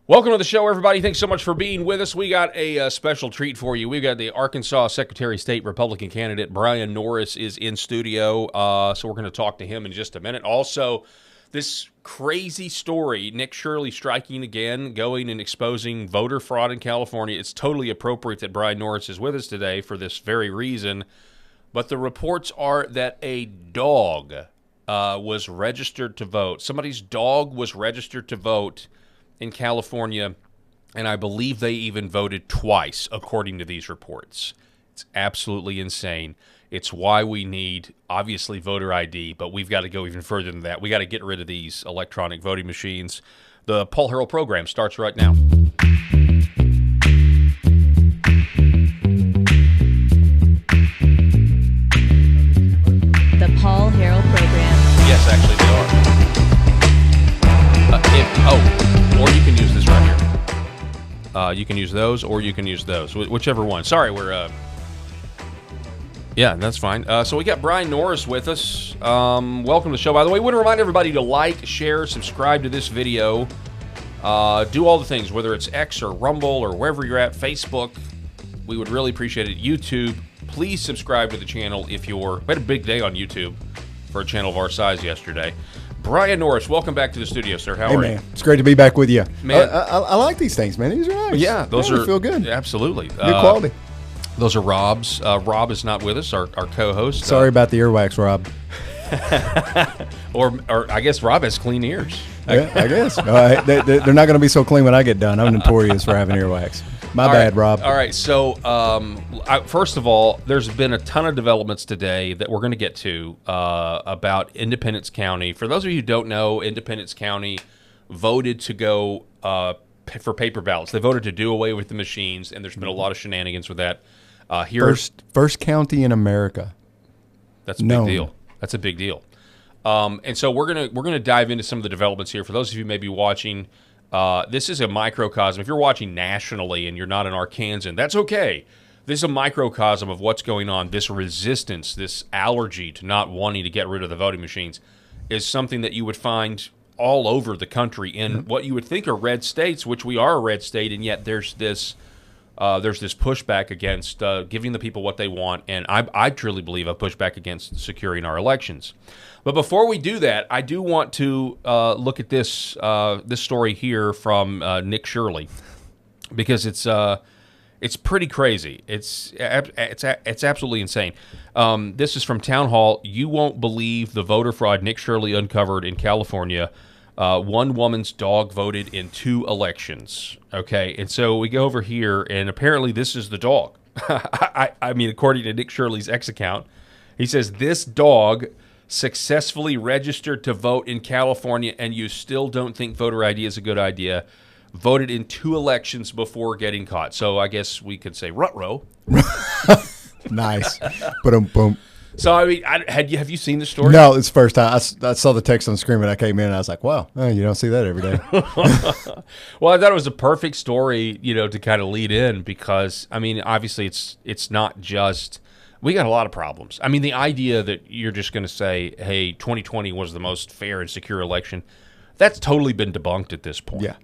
Welcome to the show, everybody. Thanks so much for being with us. We got a special treat for you. We've got the Arkansas Secretary of State Republican candidate, Bryan Norris, is in studio, so we're going to talk to him in just a minute. Also, this crazy story, Nick Shirley striking again, going and exposing voter fraud in California. It's totally appropriate that Bryan Norris is with us today for this very reason. But the reports are that a dog was registered to vote. Somebody's dog was registered to vote in California, and I believe they even voted twice, according to these reports. It's absolutely insane. It's why we need, obviously, voter ID, but we've got to go even further than that. We got to get rid of these electronic voting machines. The Paul Harrell program starts right now. The Paul Harrell program. Yes, actually they are. Or you can use this right here. You can use those, or you can use those, whichever one. Sorry, we're... Yeah, that's fine. So we got Bryan Norris with us. Welcome to the show. By the way, we want to remind everybody to like, share, subscribe to this video. Do all the things, whether it's X or Rumble or wherever you're at, Facebook. We would really appreciate it. YouTube, please subscribe to the channel if you're... We had a big day on YouTube for a channel of our size yesterday. Bryan Norris, welcome back to the studio, sir. How are man. you? It's great to be back with you. Man. I like these things, man. These are nice. Yeah, those are... feel good. Absolutely. Good quality. Those are Rob's. Rob is not with us, our co-host. Sorry about the earwax, Rob. or I guess Rob has clean ears. Yeah, I guess. They're not going to be so clean when I get done. I'm notorious for having earwax. My bad, Rob. All right, so first of all, there's been a ton of developments today that we're going to get to about Independence County. For those of you who don't know, Independence County voted to go for paper ballots. They voted to do away with the machines, and there's been a lot of shenanigans with that. First county in America. That's a big deal. That's a big deal. And so we're gonna dive into some of the developments here. For those of you who may be watching, this is a microcosm. If you're watching nationally and you're not an Arkansan, that's okay. This is a microcosm of what's going on. This resistance, this allergy to not wanting to get rid of the voting machines is something that you would find all over the country in what you would think are red states, which we are a red state, and yet there's this pushback against giving the people what they want, and I truly believe a pushback against securing our elections. But before we do that, I do want to look at this story here from Nick Shirley, because it's pretty crazy. It's absolutely insane. This is from Town Hall. You won't believe the voter fraud Nick Shirley uncovered in California. One woman's dog voted in 2 elections. Okay, and so we go over here, and apparently this is the dog. I mean, according to Nick Shirley's X account, he says this dog successfully registered to vote in California, and you still don't think voter ID is a good idea. Voted in 2 elections before getting caught. So I guess we could say ruh-roh. Nice. Boom. So, I mean, have you seen the story? No, it's the first time. I saw the text on the screen when I came in, and I was like, wow, you don't see that every day. Well, I thought it was a perfect story, to kind of lead in because, I mean, obviously it's not just – we got a lot of problems. I mean, the idea that you're just going to say, hey, 2020 was the most fair and secure election, that's totally been debunked at this point. Yeah.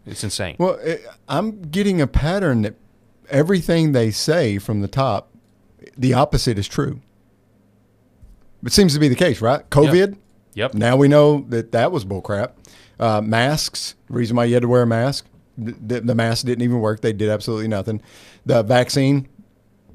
It's insane. Well, I'm getting a pattern that everything they say from the top, the opposite is true. It seems to be the case, right? COVID. Yep. Now we know that was bullcrap. Masks. The reason why you had to wear a mask. The mask didn't even work. They did absolutely nothing. The vaccine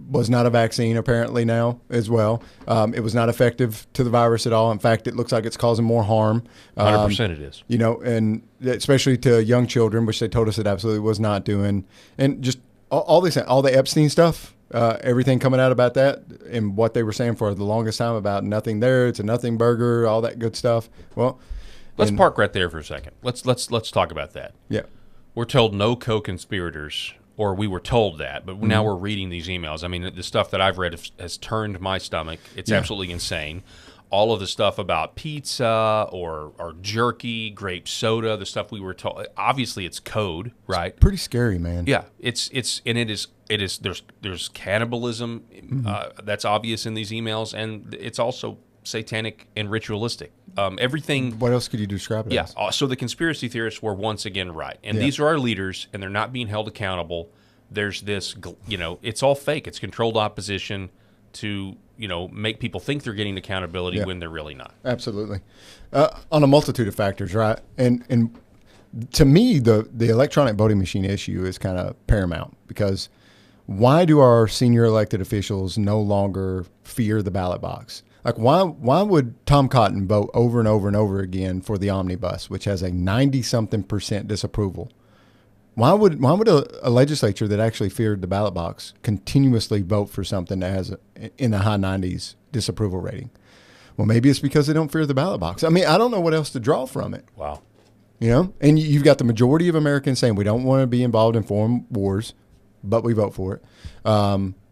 was not a vaccine apparently now as well. It was not effective to the virus at all. In fact, it looks like it's causing more harm. 100% it is. And especially to young children, which they told us it absolutely was not doing. And just all the Epstein stuff. Everything coming out about that and what they were saying for the longest time about nothing there, it's a nothing burger, all that good stuff. Well, let's park right there for a second. Let's talk about that. Yeah, we're told no co-conspirators, or we were told that, but now we're reading these emails. I mean, the stuff that I've read has turned my stomach. It's absolutely insane. All of the stuff about pizza or jerky, grape soda, the stuff we were told. Obviously, it's code, right? It's pretty scary, man. Yeah, it is. There's cannibalism that's obvious in these emails, and it's also satanic and ritualistic. Everything. What else could you describe it as? So the conspiracy theorists were once again right. And these are our leaders, and they're not being held accountable. There's this, it's all fake. It's controlled opposition to, make people think they're getting accountability when they're really not. Absolutely. On a multitude of factors, right? And to me, the electronic voting machine issue is kind of paramount, because why do our senior elected officials no longer fear the ballot box? Like, why would Tom Cotton vote over and over and over again for the omnibus, which has a 90-something% disapproval? Why would a legislature that actually feared the ballot box continuously vote for something that has in the high 90s disapproval rating? Well, maybe it's because they don't fear the ballot box. I mean, I don't know what else to draw from it. Wow. And you've got the majority of Americans saying we don't want to be involved in foreign wars, but we vote for it.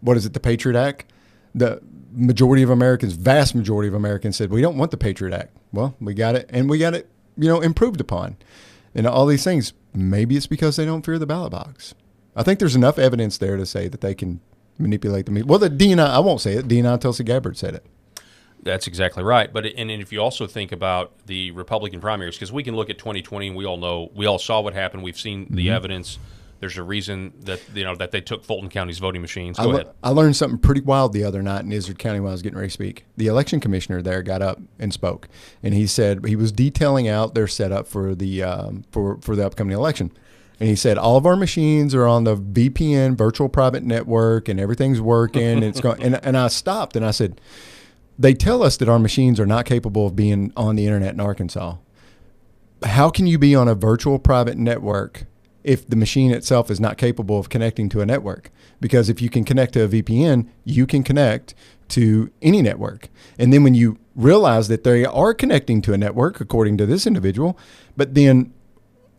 What is it, the Patriot Act? The majority of Americans, vast majority of Americans, said we don't want the Patriot Act. Well, we got it, and we got it, improved upon. And all these things, maybe it's because they don't fear the ballot box. I think there's enough evidence there to say that they can manipulate the media. Well, the DNI, I won't say it. DNI Tulsi Gabbard said it. That's exactly right. But and if you also think about the Republican primaries, because we can look at 2020 and we all saw what happened. We've seen the evidence. There's a reason that that they took Fulton County's voting machines. Go ahead. I learned something pretty wild the other night in Izard County when I was getting ready to speak. The election commissioner there got up and spoke, and he said he was detailing out their setup for the for the upcoming election. And he said all of our machines are on the VPN virtual private network, and everything's working. And it's going. And I stopped and I said, they tell us that our machines are not capable of being on the internet in Arkansas. How can you be on a virtual private network if the machine itself is not capable of connecting to a network? Because if you can connect to a VPN, you can connect to any network. And then when you realize that they are connecting to a network, according to this individual, but then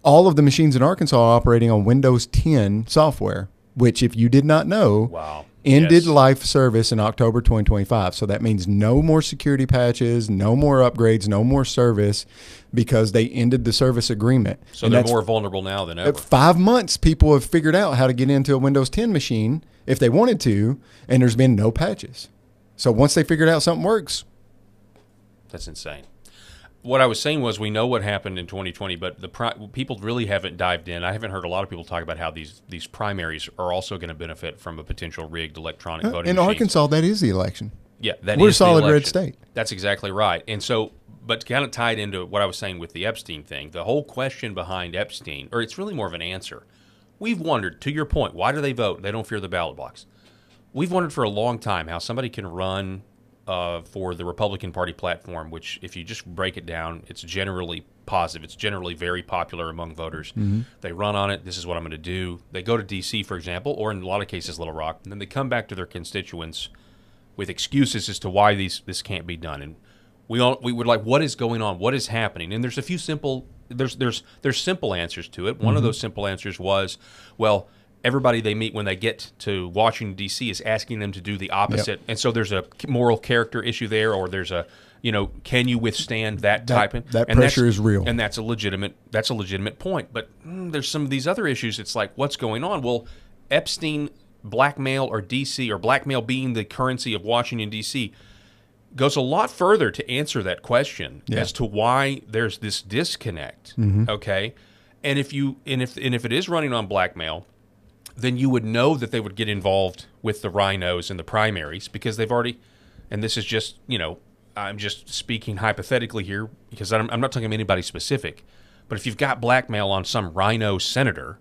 all of the machines in Arkansas are operating on Windows 10 software, which, if you did not know, ended life service in October 2025. So that means no more security patches, no more upgrades, no more service, because they ended the service agreement. So they're more vulnerable now than ever. 5 months, people have figured out how to get into a Windows 10 machine if they wanted to, and there's been no patches. So once they figured out something works. That's insane. What I was saying was, we know what happened in 2020, but people really haven't dived in. I haven't heard a lot of people talk about how these primaries are also going to benefit from a potential rigged electronic voting in machine. Arkansas, that is the election. Yeah, we're a solid red state. That's exactly right. And so, but kind of tied into what I was saying with the Epstein thing, the whole question behind Epstein, or it's really more of an answer. We've wondered, to your point, why do they vote? They don't fear the ballot box. We've wondered for a long time how somebody can run for the Republican Party platform, which, if you just break it down, it's generally positive. It's generally very popular among voters. Mm-hmm. They run on it. This is what I'm going to do. They go to D.C., for example, or in a lot of cases, Little Rock, and then they come back to their constituents with excuses as to why this can't be done. And we were like, what is going on? What is happening? And there's a few simple there's simple answers to it. One of those simple answers was, well, everybody they meet when they get to Washington, D.C. is asking them to do the opposite. Yep. And so there's a moral character issue there, or there's a, can you withstand that type of... That pressure is real. And that's a legitimate point. But there's some of these other issues. It's like, what's going on? Well, Epstein, blackmail, or D.C., or blackmail being the currency of Washington, D.C., goes a lot further to answer that question as to why there's this disconnect, okay? And if it is running on blackmail, then you would know that they would get involved with the rhinos in the primaries, because they've already, and this is just, I'm just speaking hypothetically here, because I'm not talking about anybody specific, but if you've got blackmail on some rhino senator,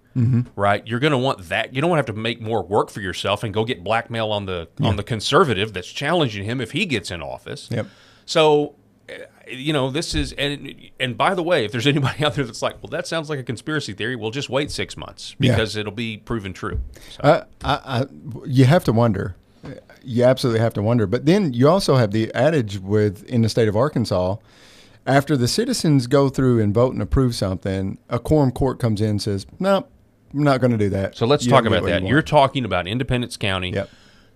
right, you're going to want that. You don't want to have to make more work for yourself and go get blackmail on the conservative that's challenging him if he gets in office. Yep. So, this is, and by the way, if there's anybody out there that's like, well, that sounds like a conspiracy theory, well, just wait 6 months, because it'll be proven true. So. You have to wonder. You absolutely have to wonder. But then you also have the adage in the state of Arkansas, after the citizens go through and vote and approve something, a quorum court comes in and says, no, I'm not going to do that. So let's talk about that. You're talking about Independence County. Yep.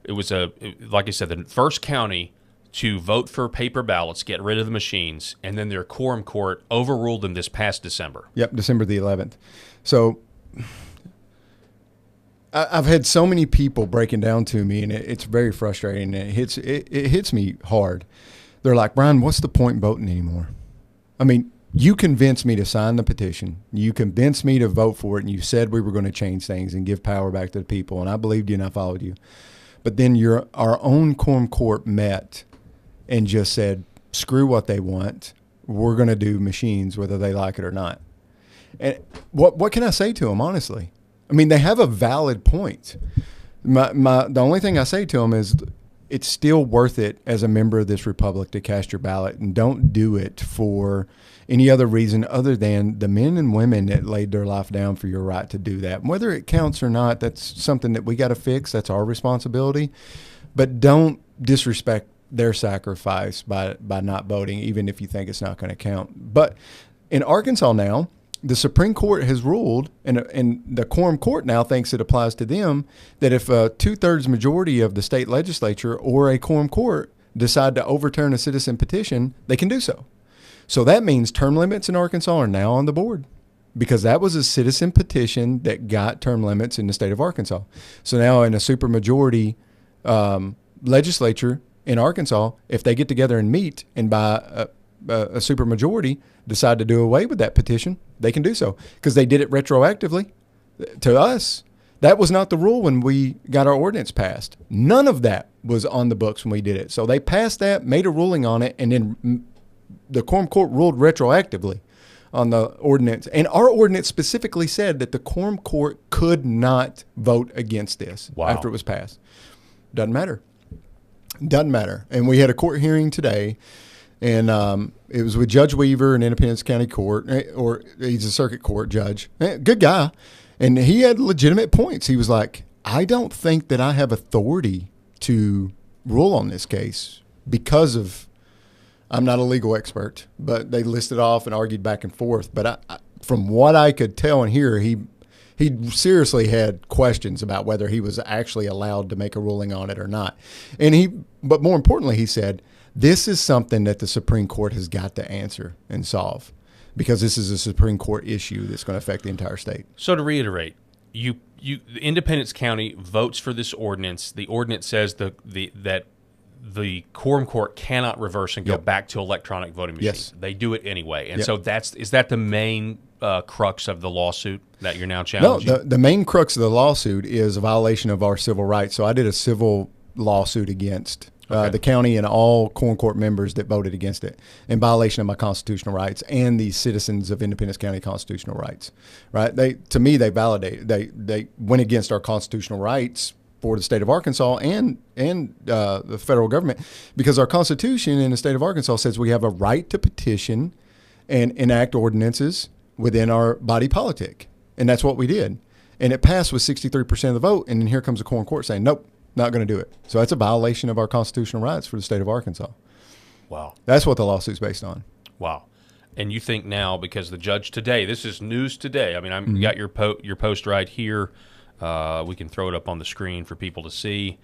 It was, like I said, the first county to vote for paper ballots, get rid of the machines, and then their quorum court overruled them this past December. Yep, December the 11th. So I've had so many people breaking down to me, and it's very frustrating. It hits me hard they're like, Bryan, what's the point in voting anymore? I mean, you convinced me to sign the petition. You convinced me to vote for it, and you said we were going to change things and give power back to the people, and I believed you and I followed you. But then our own quorum court met and just said, screw what they want. We're going to do machines whether they like it or not. And what can I say to them, honestly? I mean, they have a valid point. The only thing I say to them is it's still worth it as a member of this republic to cast your ballot, and don't do it for any other reason other than the men and women that laid their life down for your right to do that. And whether it counts or not, that's something that we got to fix. That's our responsibility. But don't disrespect their sacrifice by not voting, even if you think it's not going to count. But in Arkansas now, the Supreme Court has ruled, and the quorum court now thinks it applies to them, that if a 2/3 majority of the state legislature or a quorum court decide to overturn a citizen petition, they can do so. So that means term limits in Arkansas are now on the board, because that was a citizen petition that got term limits in the state of Arkansas. So now in a supermajority legislature in Arkansas, if they get together and meet and by a supermajority decide to do away with that petition, they can do so because they did it retroactively to us. That was not the rule when we got our ordinance passed. None of that was on the books when we did it. So they passed that, made a ruling on it, and then the quorum court ruled retroactively on the ordinance. And our ordinance specifically said that the quorum court could not vote against this after it was passed. Doesn't matter. Doesn't matter. And we had a court hearing today, and it was with Judge Weaver in Independence County Court, or he's a circuit court judge. Good guy. And he had legitimate points. He was like, I don't think that I have authority to rule on this case because of, I'm not a legal expert, but they listed off and argued back and forth. But from what I could tell and hear, he seriously had questions about whether he was actually allowed to make a ruling on it or not. But more importantly, he said, this is something that the Supreme Court has got to answer and solve, because this is a Supreme Court issue that's going to affect the entire state. So to reiterate, Independence County votes for this ordinance. The ordinance says that the quorum court cannot reverse and go back to electronic voting machines. Yes. They do it anyway. And so is that the main crux of the lawsuit that you're now challenging? No, the main crux of the lawsuit is a violation of our civil rights. So I did a civil lawsuit against the county and all quorum court members that voted against it in violation of my constitutional rights and the citizens of Independence County constitutional rights. Right? They went against our constitutional rights for the state of Arkansas and the federal government, because our Constitution in the state of Arkansas says we have a right to petition and enact ordinances within our body politic. And that's what we did. And it passed with 63% of the vote. And then here comes the quorum court saying, nope, not going to do it. So that's a violation of our constitutional rights for the state of Arkansas. Wow. That's what the lawsuit's based on. Wow. And you think now, because the judge today, this is news today. I mean, got your post right here. We can throw it up on the screen for people to see.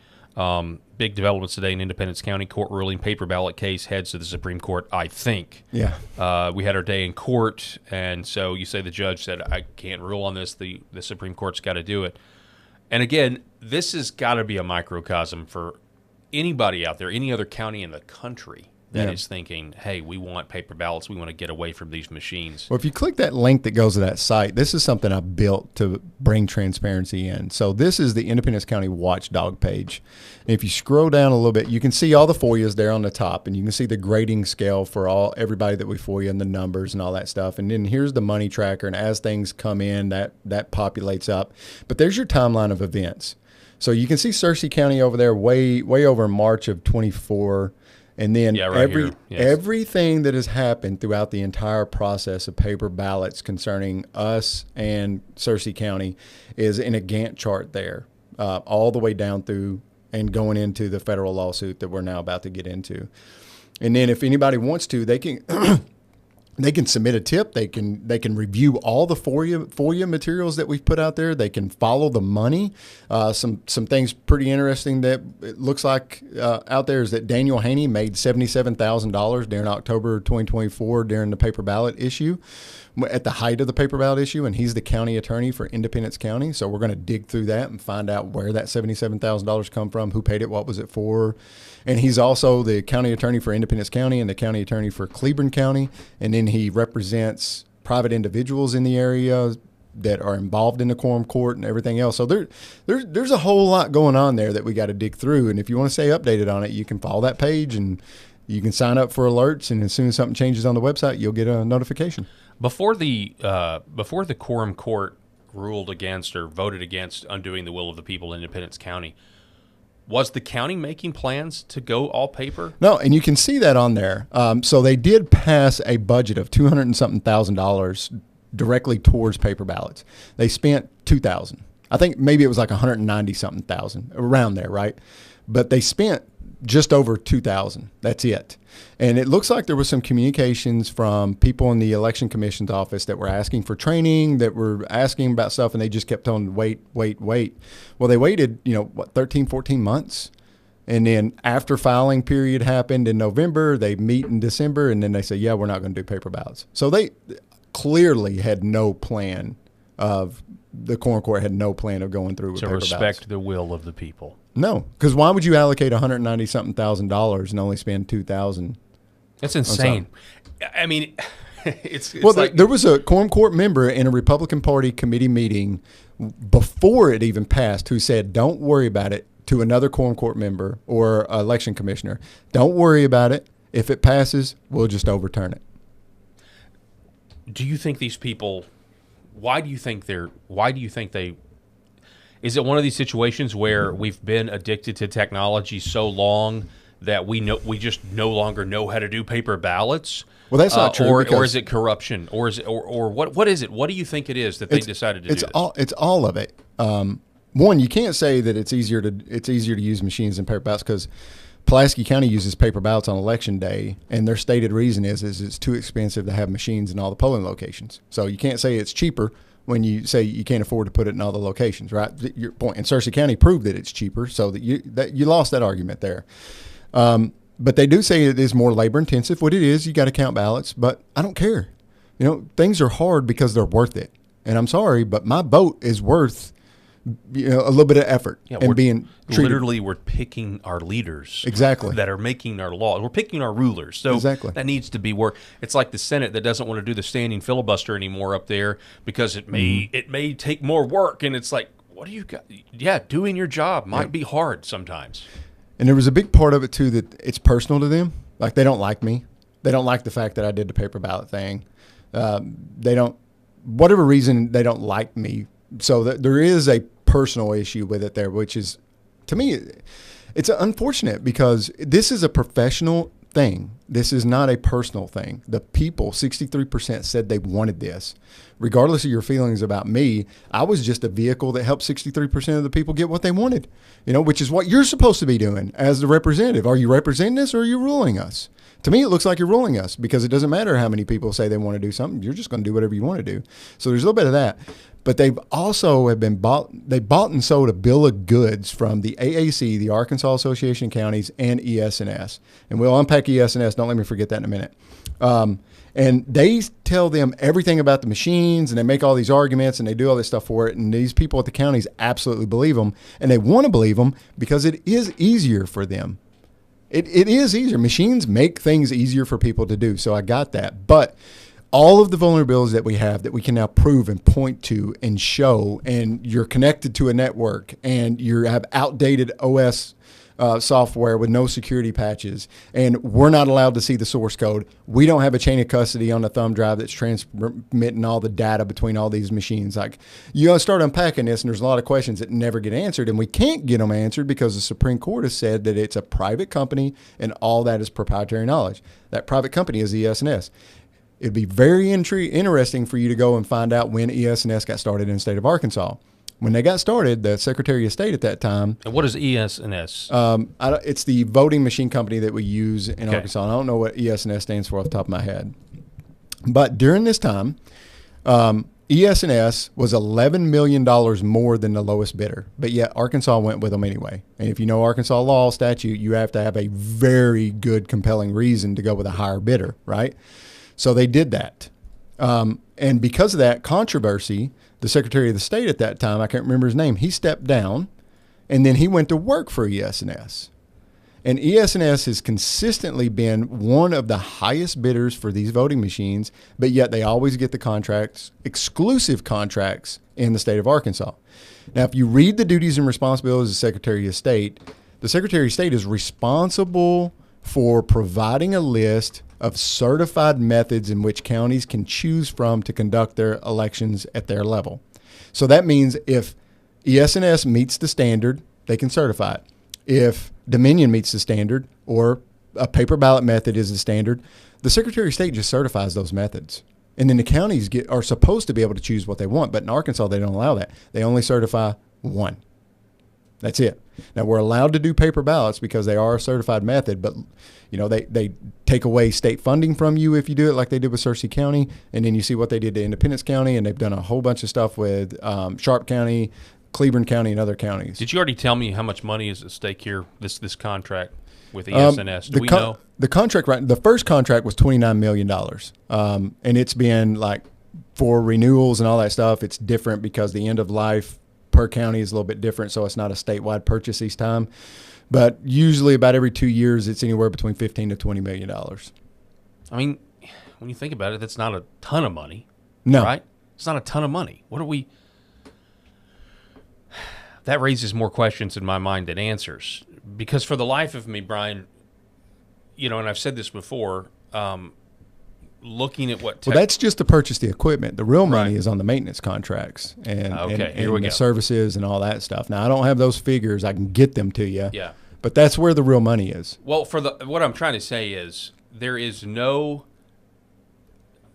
Big developments today in Independence County. Court ruling, paper ballot case heads to the Supreme Court, I think. Yeah. We had our day in court, and so you say the judge said, I can't rule on this. The Supreme Court's got to do it. And again, this has got to be a microcosm for anybody out there, any other county in the country that is thinking, hey, we want paper ballots. We want to get away from these machines. Well, if you click that link that goes to that site, this is something I built to bring transparency in. So this is the Independence County Watchdog page. And if you scroll down a little bit, you can see all the FOIAs there on the top, and you can see the grading scale for everybody that we FOIA and the numbers and all that stuff. And then here's the money tracker, and as things come in, that populates up. But there's your timeline of events. So you can see Searcy County over there way over March of 24. And then everything that has happened throughout the entire process of paper ballots concerning us and Searcy County is in a Gantt chart there, all the way down through and going into the federal lawsuit that we're now about to get into. And then if anybody wants to, they can they can submit a tip. They can review all the FOIA materials that we've put out there. They can follow the money. Some things pretty interesting that it looks like out there is that Daniel Haney made $77,000 during October 2024 during the paper ballot issue, at the height of the paper ballot issue, and he's the county attorney for Independence County. So we're going to dig through that and find out where that $77,000 come from, who paid it, what was it for. And he's also the county attorney for Independence County and the county attorney for Cleburne County. And then he represents private individuals in the area that are involved in the quorum court and everything else. So there's a whole lot going on there that we got to dig through. And if you want to stay updated on it, you can follow that page and you can sign up for alerts. And as soon as something changes on the website, you'll get a notification. Before the quorum court ruled against or voted against undoing the will of the people in Independence County, was the county making plans to go all paper? No, and you can see that on there. So they did pass a budget of $200 and something thousand directly towards paper ballots. They spent $2,000. I think maybe it was like 190 something thousand around there, right? But they spent just over $2,000. That's it. And it looks like there was some communications from people in the election commission's office that were asking for training, that were asking about stuff, and they just kept on wait. Well, they waited, 13, 14 months. And then after filing period happened in November, they meet in December, and then they say, yeah, we're not going to do paper ballots. So they clearly had no plan of, the quorum court had no plan of going through with paper ballots. To respect the will of the people. No, because why would you allocate $190-something thousand and only spend $2,000? That's insane. I mean, it's well, like, there was a quorum court member in a Republican Party committee meeting before it even passed who said, don't worry about it, to another quorum court member or election commissioner. Don't worry about it. If it passes, we'll just overturn it. Do you think these people, why do you think they, is it one of these situations where we've been addicted to technology so long that we just no longer know how to do paper ballots? Well, that's not true. Or is it corruption? Or is it, or what is it? What do you think it is that they decided to do this? It's all of it. One, you can't say that it's easier to use machines than paper ballots, because Pulaski County uses paper ballots on election day, and their stated reason is it's too expensive to have machines in all the polling locations. So you can't say it's cheaper when you say you can't afford to put it in all the locations, right? Your point. And Searcy County proved that it's cheaper, so that you lost that argument there. But they do say it is more labor intensive. What it is, you got to count ballots, but I don't care. Things are hard because they're worth it. And I'm sorry, but my vote is worth a little bit of effort and being treated. Literally, we're picking our leaders exactly that are making our laws. We're picking our rulers. So exactly. That needs to be work. It's like the Senate that doesn't want to do the standing filibuster anymore up there because it may take more work. And it's like, what do you got? Yeah, doing your job might be hard sometimes. And there was a big part of it too that it's personal to them. Like, they don't like me. They don't like the fact that I did the paper ballot thing. They don't, whatever reason, they don't like me. So there is a personal issue with it there, which is, to me, it's unfortunate because this is a professional thing. This is not a personal thing. The people, 63% said they wanted this. Regardless of your feelings about me, I was just a vehicle that helped 63% of the people get what they wanted, which is what you're supposed to be doing as the representative. Are you representing us or are you ruling us? To me, it looks like you're ruling us, because it doesn't matter how many people say they want to do something. You're just going to do whatever you want to do. So there's a little bit of that. But they've also bought and sold a bill of goods from the AAC, the Arkansas Association of Counties, and ES&S. And we'll unpack ES&S. Don't let me forget that in a minute. And they tell them everything about the machines, and they make all these arguments, and they do all this stuff for it. And these people at the counties absolutely believe them, and they want to believe them because it is easier for them. It is easier. Machines make things easier for people to do. So I got that. But all of the vulnerabilities that we have that we can now prove and point to and show, and you're connected to a network, and you have outdated OS software with no security patches, and we're not allowed to see the source code. We don't have a chain of custody on the thumb drive that's transmitting all the data between all these machines. Like, you gotta start unpacking this, and there's a lot of questions that never get answered, and we can't get them answered because the Supreme Court has said that it's a private company and all that is proprietary knowledge. That private company is ES&S. It'd be very interesting for you to go and find out when ES&S got started in the state of Arkansas. When they got started, the Secretary of State at that time. And what is ES&S? It's the voting machine company that we use in Arkansas. I don't know what ES&S stands for off the top of my head. But during this time, ES&S was $11 million more than the lowest bidder. But yet Arkansas went with them anyway. And if you know Arkansas law statute, you have to have a very good, compelling reason to go with a higher bidder, right? So they did that. And because of that controversy, the Secretary of the State at that time, I can't remember his name, he stepped down, and then he went to work for ES&S. And ES&S has consistently been one of the highest bidders for these voting machines, but yet they always get the contracts, exclusive contracts in the state of Arkansas. Now, if you read the duties and responsibilities of the Secretary of State, the Secretary of State is responsible for providing a list of certified methods in which counties can choose from to conduct their elections at their level. So that means if ES&S meets the standard, they can certify it. If Dominion meets the standard or a paper ballot method is the standard, the Secretary of State just certifies those methods. And then the counties are supposed to be able to choose what they want. But in Arkansas, they don't allow that. They only certify one. That's it. Now, we're allowed to do paper ballots because they are a certified method, but they take away state funding from you if you do it like they did with Searcy County. And then you see what they did to Independence County, and they've done a whole bunch of stuff with Sharp County, Cleburne County, and other counties. Did you already tell me how much money is at stake here, this contract with ES&S? Do we know? The first contract was $29 million. And it's been like for renewals and all that stuff, it's different because the end of life per county is a little bit different, so it's not a statewide purchase each time. But usually about every 2 years, it's anywhere between $15 to $20 million. I mean, when you think about it, that's not a ton of money. No. Right? It's not a ton of money. What are we... That raises more questions in my mind than answers. Because for the life of me, Brian, and I've said this before, looking at what... Well, that's just to purchase the equipment. The real money is on the maintenance contracts and the services and all that stuff. Now, I don't have those figures. I can get them to you. Yeah. But that's where the real money is. Well, what I'm trying to say is there is no...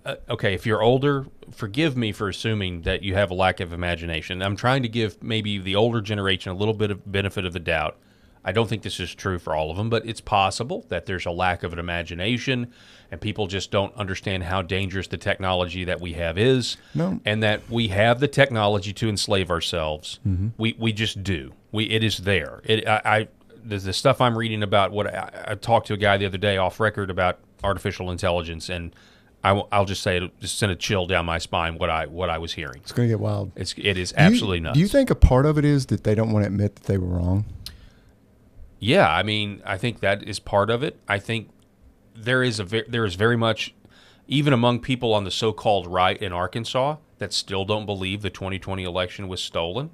if you're older, forgive me for assuming that you have a lack of imagination. I'm trying to give maybe the older generation a little bit of benefit of the doubt. I don't think this is true for all of them, but it's possible that there's a lack of an imagination and people just don't understand how dangerous the technology that we have is, and that we have the technology to enslave ourselves. Mm-hmm. We just do. It is there. The stuff I'm reading about, I talked to a guy the other day off record about artificial intelligence, and I'll just say it just sent a chill down my spine what I was hearing. It's going to get wild. It is absolutely nuts. Do you think a part of it is that they don't want to admit that they were wrong? Yeah, I mean, I think that is part of it. I think there is very much, even among people on the so-called right in Arkansas, that still don't believe the 2020 election was stolen.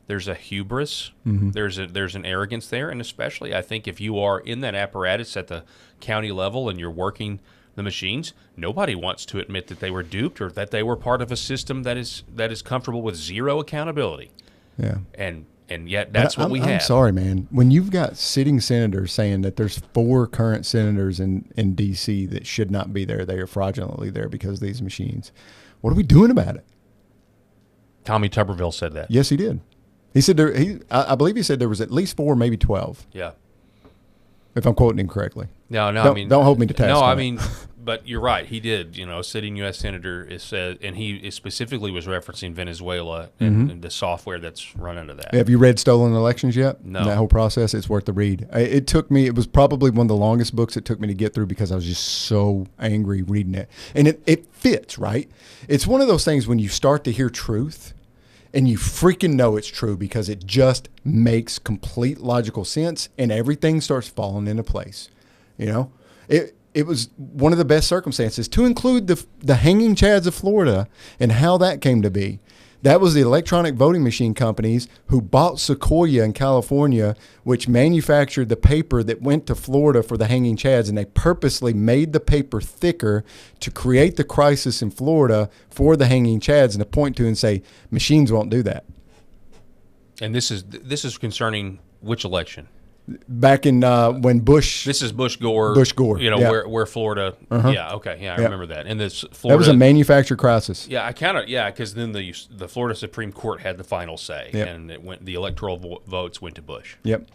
There's a hubris. Mm-hmm. There's an arrogance there, and especially I think if you are in that apparatus at the county level and you're working the machines, nobody wants to admit that they were duped or that they were part of a system that is comfortable with zero accountability. Yeah. And yet that's what we have. I'm sorry, man. When you've got sitting senators saying that there's 4 current senators in D.C. that should not be there, they are fraudulently there because of these machines, what are we doing about it? Tommy Tuberville said that. Yes, he did. He said I believe he said there was at least 4, maybe 12. Yeah. If I'm quoting him correctly. No, don't hold me to task. No, I mean, but you're right. He did. A sitting U.S. senator said, and he specifically was referencing Venezuela and the software that's run into that. Have you read Stolen Elections yet? No. That whole process, it's worth the read. It was probably one of the longest books it took me to get through because I was just so angry reading it. And it fits, right? It's one of those things when you start to hear truth and you freaking know it's true because it just makes complete logical sense and everything starts falling into place. It was one of the best circumstances to include the hanging chads of Florida and how that came to be. That was the electronic voting machine companies who bought Sequoia in California, which manufactured the paper that went to Florida for the hanging chads, and they purposely made the paper thicker to create the crisis in Florida for the hanging chads and to point to and say, machines won't do that. And this is concerning which election? Back in when Bush. This is Bush Gore. Bush Gore. Where Florida. Uh-huh. Yeah. Okay. Yeah, I remember that. And this Florida. That was a manufactured crisis. Yeah, because then the Florida Supreme Court had the final say, and the electoral votes went to Bush. Yep.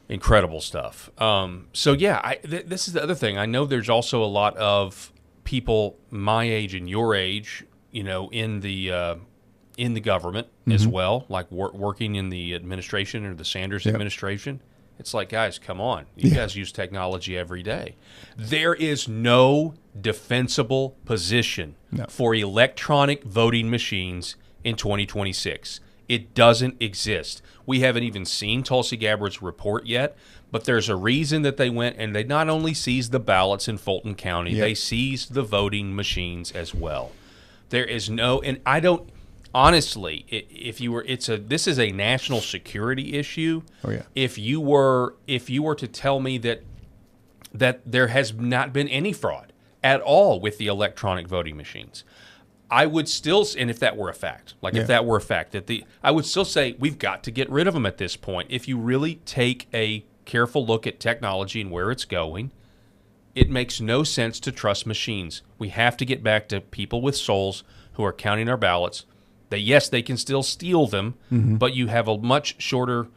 Incredible stuff. This is the other thing. I know there's also a lot of people my age and your age, in the government as well, like working in the administration or the Sanders administration. It's like, guys, come on. You guys use technology every day. There is no defensible position for electronic voting machines in 2026. It doesn't exist. We haven't even seen Tulsi Gabbard's report yet, but there's a reason that they went and they not only seized the ballots in Fulton County, they seized the voting machines as well. There is no, and I don't, honestly, this is a national security issue. Oh yeah. If you were to tell me that there has not been any fraud at all with the electronic voting machines, I would still, and if that were a fact, I would still say we've got to get rid of them at this point. If you really take a careful look at technology and where it's going, it makes no sense to trust machines. We have to get back to people with souls who are counting our ballots. That yes, they can still steal them, but you have a much shorter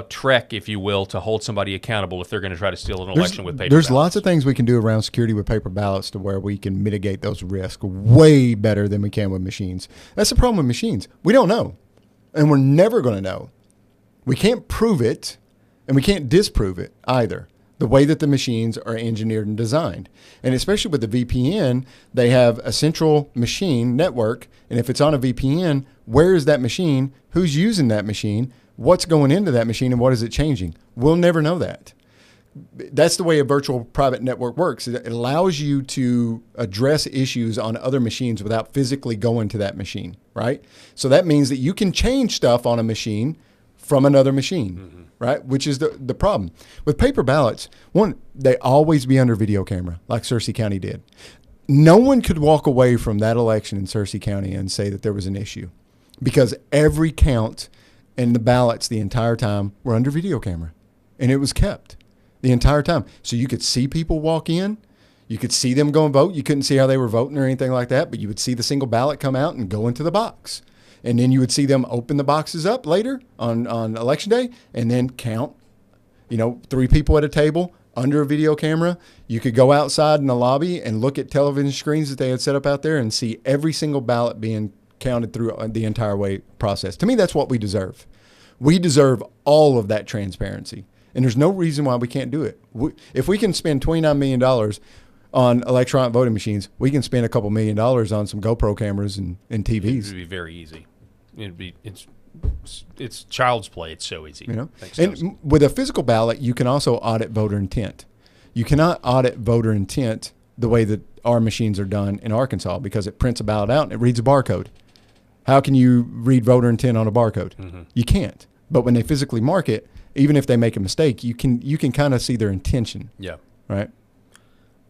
trek, if you will, to hold somebody accountable if they're going to try to steal an election with paper ballots. There's ballots. lots of things we can do around security with paper ballots to where we can mitigate those risks way better than we can with machines. That's the problem with machines. We don't know, and we're never going to know. We can't prove it, and we can't disprove it either, the way that the machines are engineered and designed. And especially with the VPN, they have a central machine network, and if it's on a VPN, where is that machine? Who's using that machine? What's going into that machine, and what is it changing? We'll never know that. That's the way a virtual private network works. It allows you to address issues on other machines without physically going to that machine, right? So that means that you can change stuff on a machine from another machine, right? Which is the problem. With paper ballots, one, they always be under video camera, like Searcy County did. No one could walk away from that election in Searcy County and say that there was an issue, because every count and the ballots the entire time were under video camera, and it was kept the entire time. So you could see people walk in, you could see them go and vote. You couldn't see how they were voting or anything like that, but you would see the single ballot come out and go into the box. And then you would see them open the boxes up later on election day and then count, 3 people at a table under a video camera. You could go outside in the lobby and look at television screens that they had set up out there and see every single ballot being counted through the entire process. To me, that's what we deserve. We deserve all of that transparency. And there's no reason why we can't do it. If we can spend $29 million on electronic voting machines, we can spend a couple $1 million on some GoPro cameras and TVs. It would be very easy. It's child's play. It's so easy. And with a physical ballot, you can also audit voter intent. You cannot audit voter intent the way that our machines are done in Arkansas, because it prints a ballot out and it reads a barcode. How can you read voter intent on a barcode? You can't. But when they physically mark it, even if they make a mistake, you can kind of see their intention. Yeah. Right.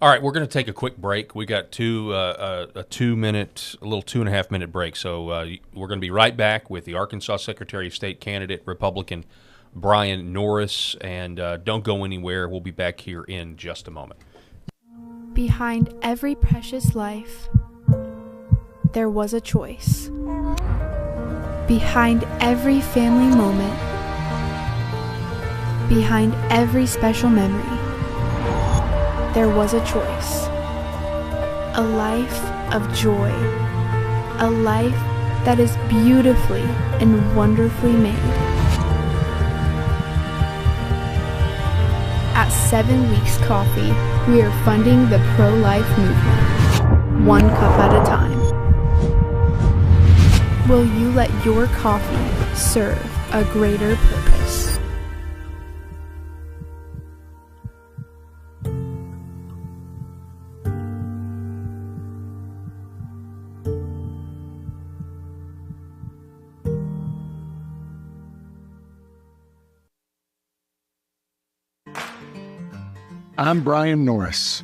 All right, we're going to take a quick break. We got a 2.5 minute break. So we're going to be right back with the Arkansas Secretary of State candidate, Republican Bryan Norris. And don't go anywhere. We'll be back here in just a moment. Behind every precious life, there was a choice. Behind every family moment, behind every special memory, there was a choice. A life of joy. A life that is beautifully and wonderfully made. At 7 Weeks Coffee, we are funding the pro-life movement, one cup at a time. Will you let your coffee serve a greater purpose? I'm Bryan Norris,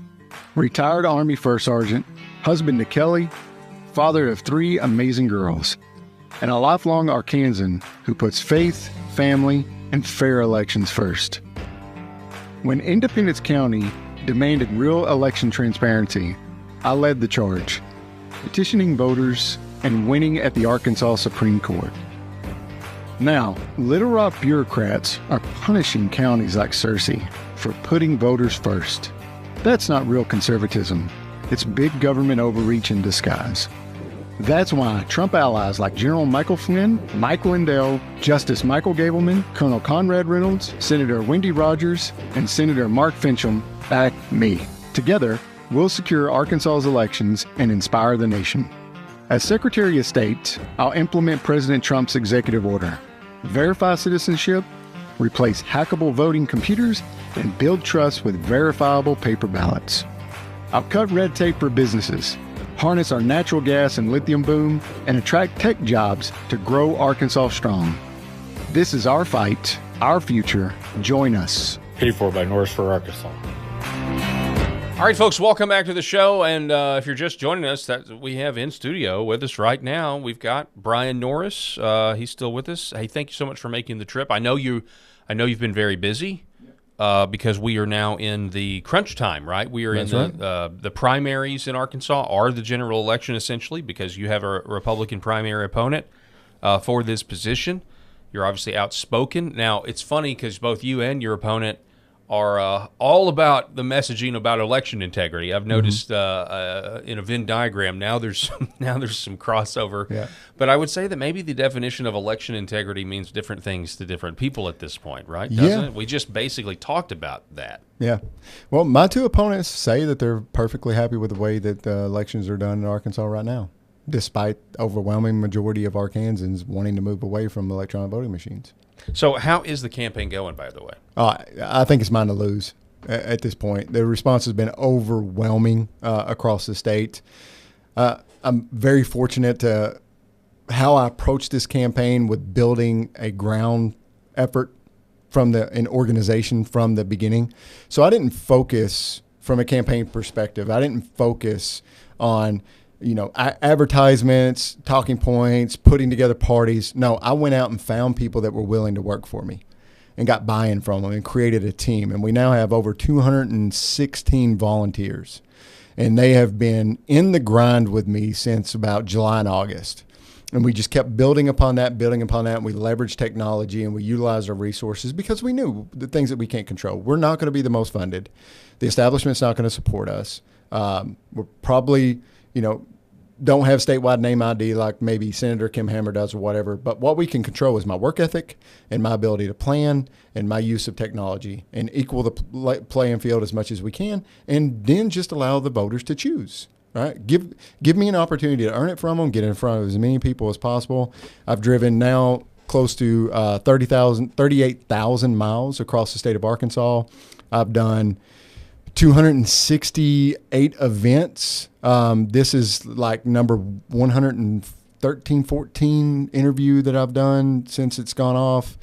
retired Army First Sergeant, husband to Kelly, father of 3 amazing girls, and a lifelong Arkansan who puts faith, family, and fair elections first. When Independence County demanded real election transparency, I led the charge, petitioning voters and winning at the Arkansas Supreme Court. Now, Little Rock bureaucrats are punishing counties like Searcy for putting voters first. That's not real conservatism. It's big government overreach in disguise. That's why Trump allies like General Michael Flynn, Mike Lindell, Justice Michael Gableman, Colonel Conrad Reynolds, Senator Wendy Rogers, and Senator Mark Fincham back me. Together, we'll secure Arkansas's elections and inspire the nation. As Secretary of State, I'll implement President Trump's executive order, verify citizenship, replace hackable voting computers, and build trust with verifiable paper ballots. I'll cut red tape for businesses, harness our natural gas and lithium boom, and attract tech jobs to grow Arkansas strong. This is our fight, our future. Join us. Paid for by Norris for Arkansas. All right, folks, welcome back to the show. And if you're just joining us, that we have in studio with us right now, we've got Bryan Norris. He's still with us. Hey, thank you so much for making the trip. I know you've been very busy because we are now in the crunch time, right? We are in the primaries in Arkansas are the general election essentially because you have a Republican primary opponent for this position. You're obviously outspoken. Now, it's funny because both you and your opponent are all about the messaging about election integrity. I've noticed in a Venn diagram now there's some crossover. Yeah. But I would say that maybe the definition of election integrity means different things to different people at this point, right? Doesn't it? We just basically talked about that. Yeah. Well, my two opponents say that they're perfectly happy with the way that elections are done in Arkansas right now, despite overwhelming majority of Arkansans wanting to move away from electronic voting machines. So how is the campaign going, by the way? I think it's mine to lose at this point. The response has been overwhelming across the state. I'm very fortunate to how I approached this campaign with building a ground effort from an organization from the beginning. So I didn't focus from a campaign perspective. I didn't focus on advertisements, talking points, putting together parties. No, I went out and found people that were willing to work for me and got buy-in from them and created a team. And we now have over 216 volunteers. And they have been in the grind with me since about July and August. And we just kept building upon that. And we leveraged technology and we utilized our resources because we knew the things that we can't control. We're not going to be the most funded. The establishment's not going to support us. We're probably don't have statewide name ID like maybe Senator Kim Hammer does or whatever. But what we can control is my work ethic and my ability to plan and my use of technology and equal the playing field as much as we can. And then just allow the voters to choose, right? Give me an opportunity to earn it from them, get in front of as many people as possible. I've driven now close to 38,000 miles across the state of Arkansas. I've done 268 events. This is like number 113, 14 interview that I've done since it's gone off,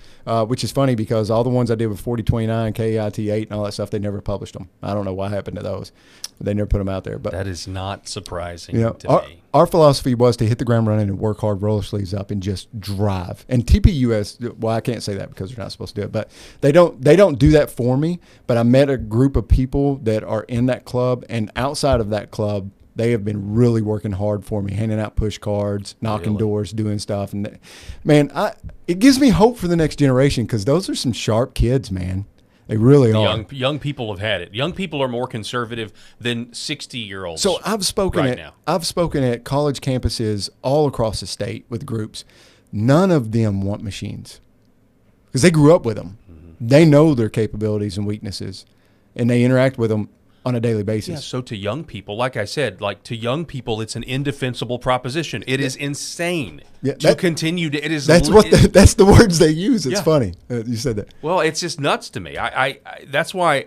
which is funny because all the ones I did with 4029, KIT 8 and all that stuff, they never published them. I don't know what happened to those. They never put them out there. But that is not surprising to me. Our philosophy was to hit the ground running and work hard, roll our sleeves up, and just drive. And TPUS, well, I can't say that because they're not supposed to do it, but they don't do that for me. But I met a group of people that are in that club, and outside of that club, they have been really working hard for me, handing out push cards, knocking doors, doing stuff. And man, it gives me hope for the next generation because those are some sharp kids, man. They really are. Young people have had it. Young people are more conservative than 60-year-olds. So I've spoken at college campuses all across the state with groups. None of them want machines because they grew up with them. Mm-hmm. They know their capabilities and weaknesses, and they interact with them on a daily basis. Yeah, so to young people, like I said, to young people, it's an indefensible proposition. It is insane to continue to. It is. That's that's the words they use. It's funny you said that. Well, it's just nuts to me. I that's why.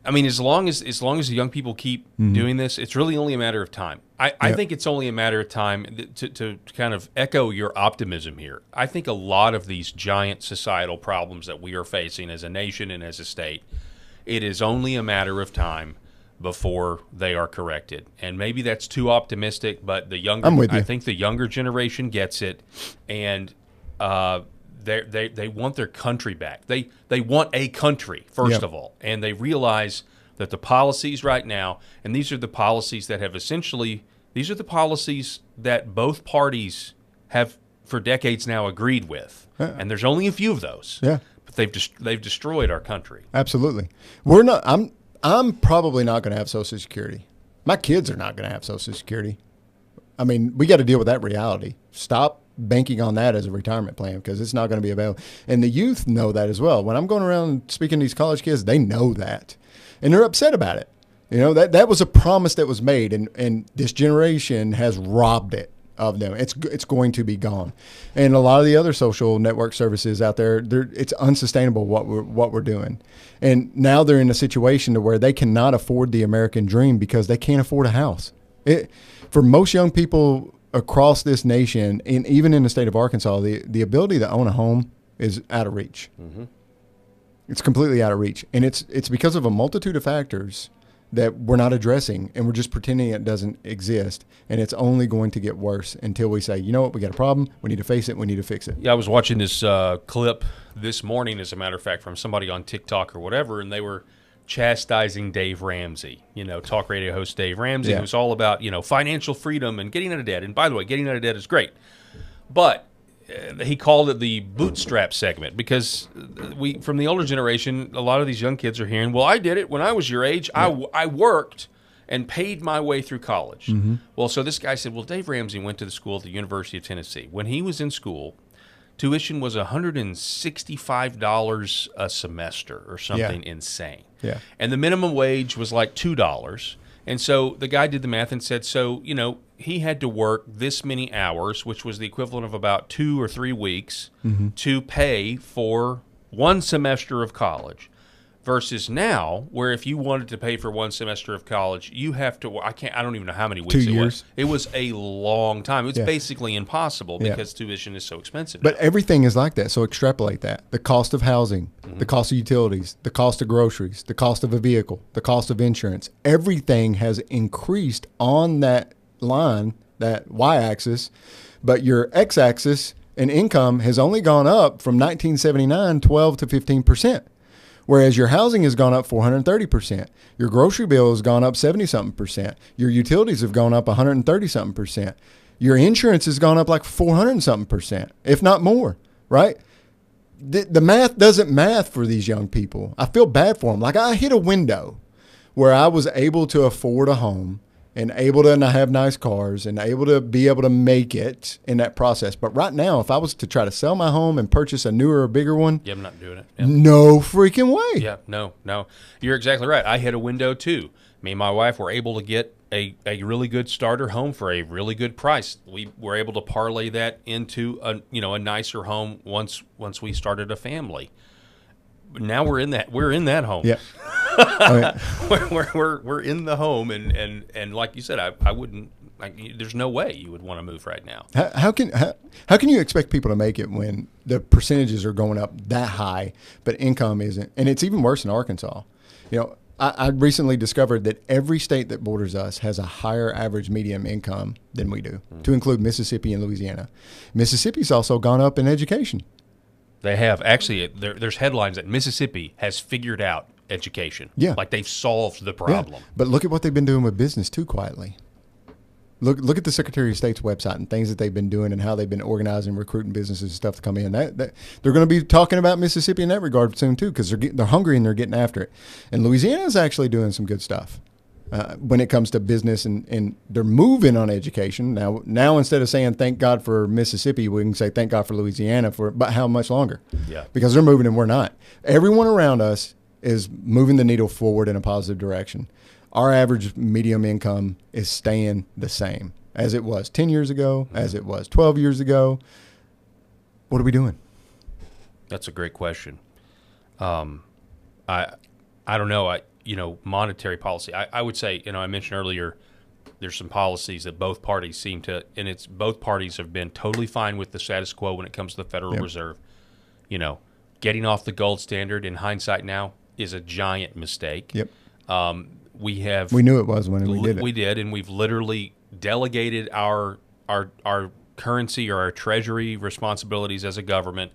I mean, as long as the young people keep doing this, it's really only a matter of time. I think it's only a matter of time to kind of echo your optimism here. I think a lot of these giant societal problems that we are facing as a nation and as a state, it is only a matter of time before they are corrected. And maybe that's too optimistic, but I think the younger generation gets it, and they want their country back. They want a country, first of all, and they realize that the policies right now, and these are the policies that have these are the policies that both parties have for decades now agreed with. And there's only a few of those. Yeah. They've destroyed our country. Absolutely. We're not. I'm probably not going to have Social Security. My kids are not going to have Social Security. I mean, we got to deal with that reality. Stop banking on that as a retirement plan because it's not going to be available. And the youth know that as well. When I'm going around speaking to these college kids, they know that. And they're upset about it. You know, that was a promise that was made, and this generation has robbed it of them. It's going to be gone. And a lot of the other social network services out there, it's unsustainable what we're doing. And now they're in a situation to where they cannot afford the American dream because they can't afford a house. For most young people across this nation, and even in the state of Arkansas, the ability to own a home is out of reach. Mm-hmm. It's completely out of reach. And it's because of a multitude of factors that we're not addressing, and we're just pretending it doesn't exist. And it's only going to get worse until we say, you know what, we got a problem. We need to face it. We need to fix it. Yeah, I was watching this clip this morning, as a matter of fact, from somebody on TikTok or whatever, and they were chastising Dave Ramsey, talk radio host Dave Ramsey, who's all about, financial freedom and getting out of debt. And by the way, getting out of debt is great. But he called it the bootstrap segment because from the older generation, a lot of these young kids are hearing, well, I did it when I was your age. Yeah. I worked and paid my way through college. Mm-hmm. Well, so this guy said, well, Dave Ramsey went to the school at the University of Tennessee. When he was in school, tuition was $165 a semester or something insane. Yeah. And the minimum wage was like $2. And so the guy did the math and said, so, he had to work this many hours, which was the equivalent of about 2 or 3 weeks, mm-hmm. to pay for one semester of college. Versus now, where if you wanted to pay for one semester of college, you have to, I don't even know how many weeks 2 years. It was a long time. It's basically impossible because tuition is so expensive. But everything is like that, so extrapolate that. The cost of housing, mm-hmm. the cost of utilities, the cost of groceries, the cost of a vehicle, the cost of insurance, everything has increased on that line, that y-axis, but your x-axis and income has only gone up from 1979, 12 to 15%. Whereas your housing has gone up 430%. Your grocery bill has gone up 70-something%. Your utilities have gone up 130-something%. Your insurance has gone up like 400-something%, if not more, right? The math doesn't math for these young people. I feel bad for them. Like I hit a window where I was able to afford a home and able to have nice cars and able to make it in that process. But right now, if I was to try to sell my home and purchase a newer or bigger one, I'm not doing it. Yeah. No freaking way. Yeah, no. You're exactly right. I hit a window too. Me and my wife were able to get a really good starter home for a really good price. We were able to parlay that into a nicer home once we started a family. Now we're in that home. Yeah. we're in the home, and like you said, I wouldn't. There's no way you would want to move right now. How can you expect people to make it when the percentages are going up that high, but income isn't? And it's even worse in Arkansas. I recently discovered that every state that borders us has a higher average median income than we do, to include Mississippi and Louisiana. Mississippi's also gone up in education. They have. Actually, there's headlines that Mississippi has figured out education. Yeah. Like they've solved the problem. Yeah. But look at what they've been doing with business, too, quietly. Look at the Secretary of State's website and things that they've been doing and how they've been organizing, recruiting businesses and stuff to come in. That they're going to be talking about Mississippi in that regard soon, too, because they're hungry and they're getting after it. And Louisiana's actually doing some good stuff when it comes to business, and they're moving on education. Now instead of saying thank God for Mississippi, we can say thank God for Louisiana but how much longer? Yeah. Because they're moving and we're not. Everyone around us is moving the needle forward in a positive direction. Our average medium income is staying the same as it was 10 years ago, as it was 12 years ago. What are we doing? That's a great question. I don't know. Monetary policy. I would say, I mentioned earlier, there's some policies that both parties seem to, and both parties have been totally fine with the status quo when it comes to the Federal Reserve. Getting off the gold standard in hindsight now is a giant mistake. Yep. We knew it was when we did it. We did, and we've literally delegated our currency or our treasury responsibilities as a government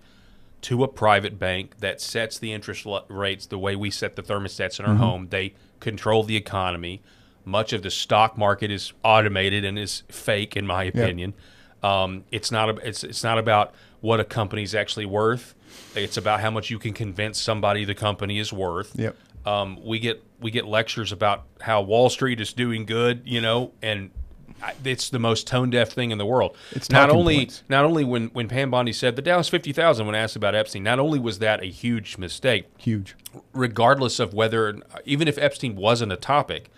to a private bank that sets the interest rates the way we set the thermostats in our home. They control the economy. Much of the stock market is automated and is fake, in my opinion. Yep. It's not about what a company's actually worth. It's about how much you can convince somebody the company is worth. Yep. We get lectures about how Wall Street is doing good, and it's the most tone deaf thing in the world. It's not talking only points. not only when Pam Bondi said the Dallas 50,000 when asked about Epstein. Not only was that a huge mistake, Huge. regardless of whether, even if Epstein wasn't a topic,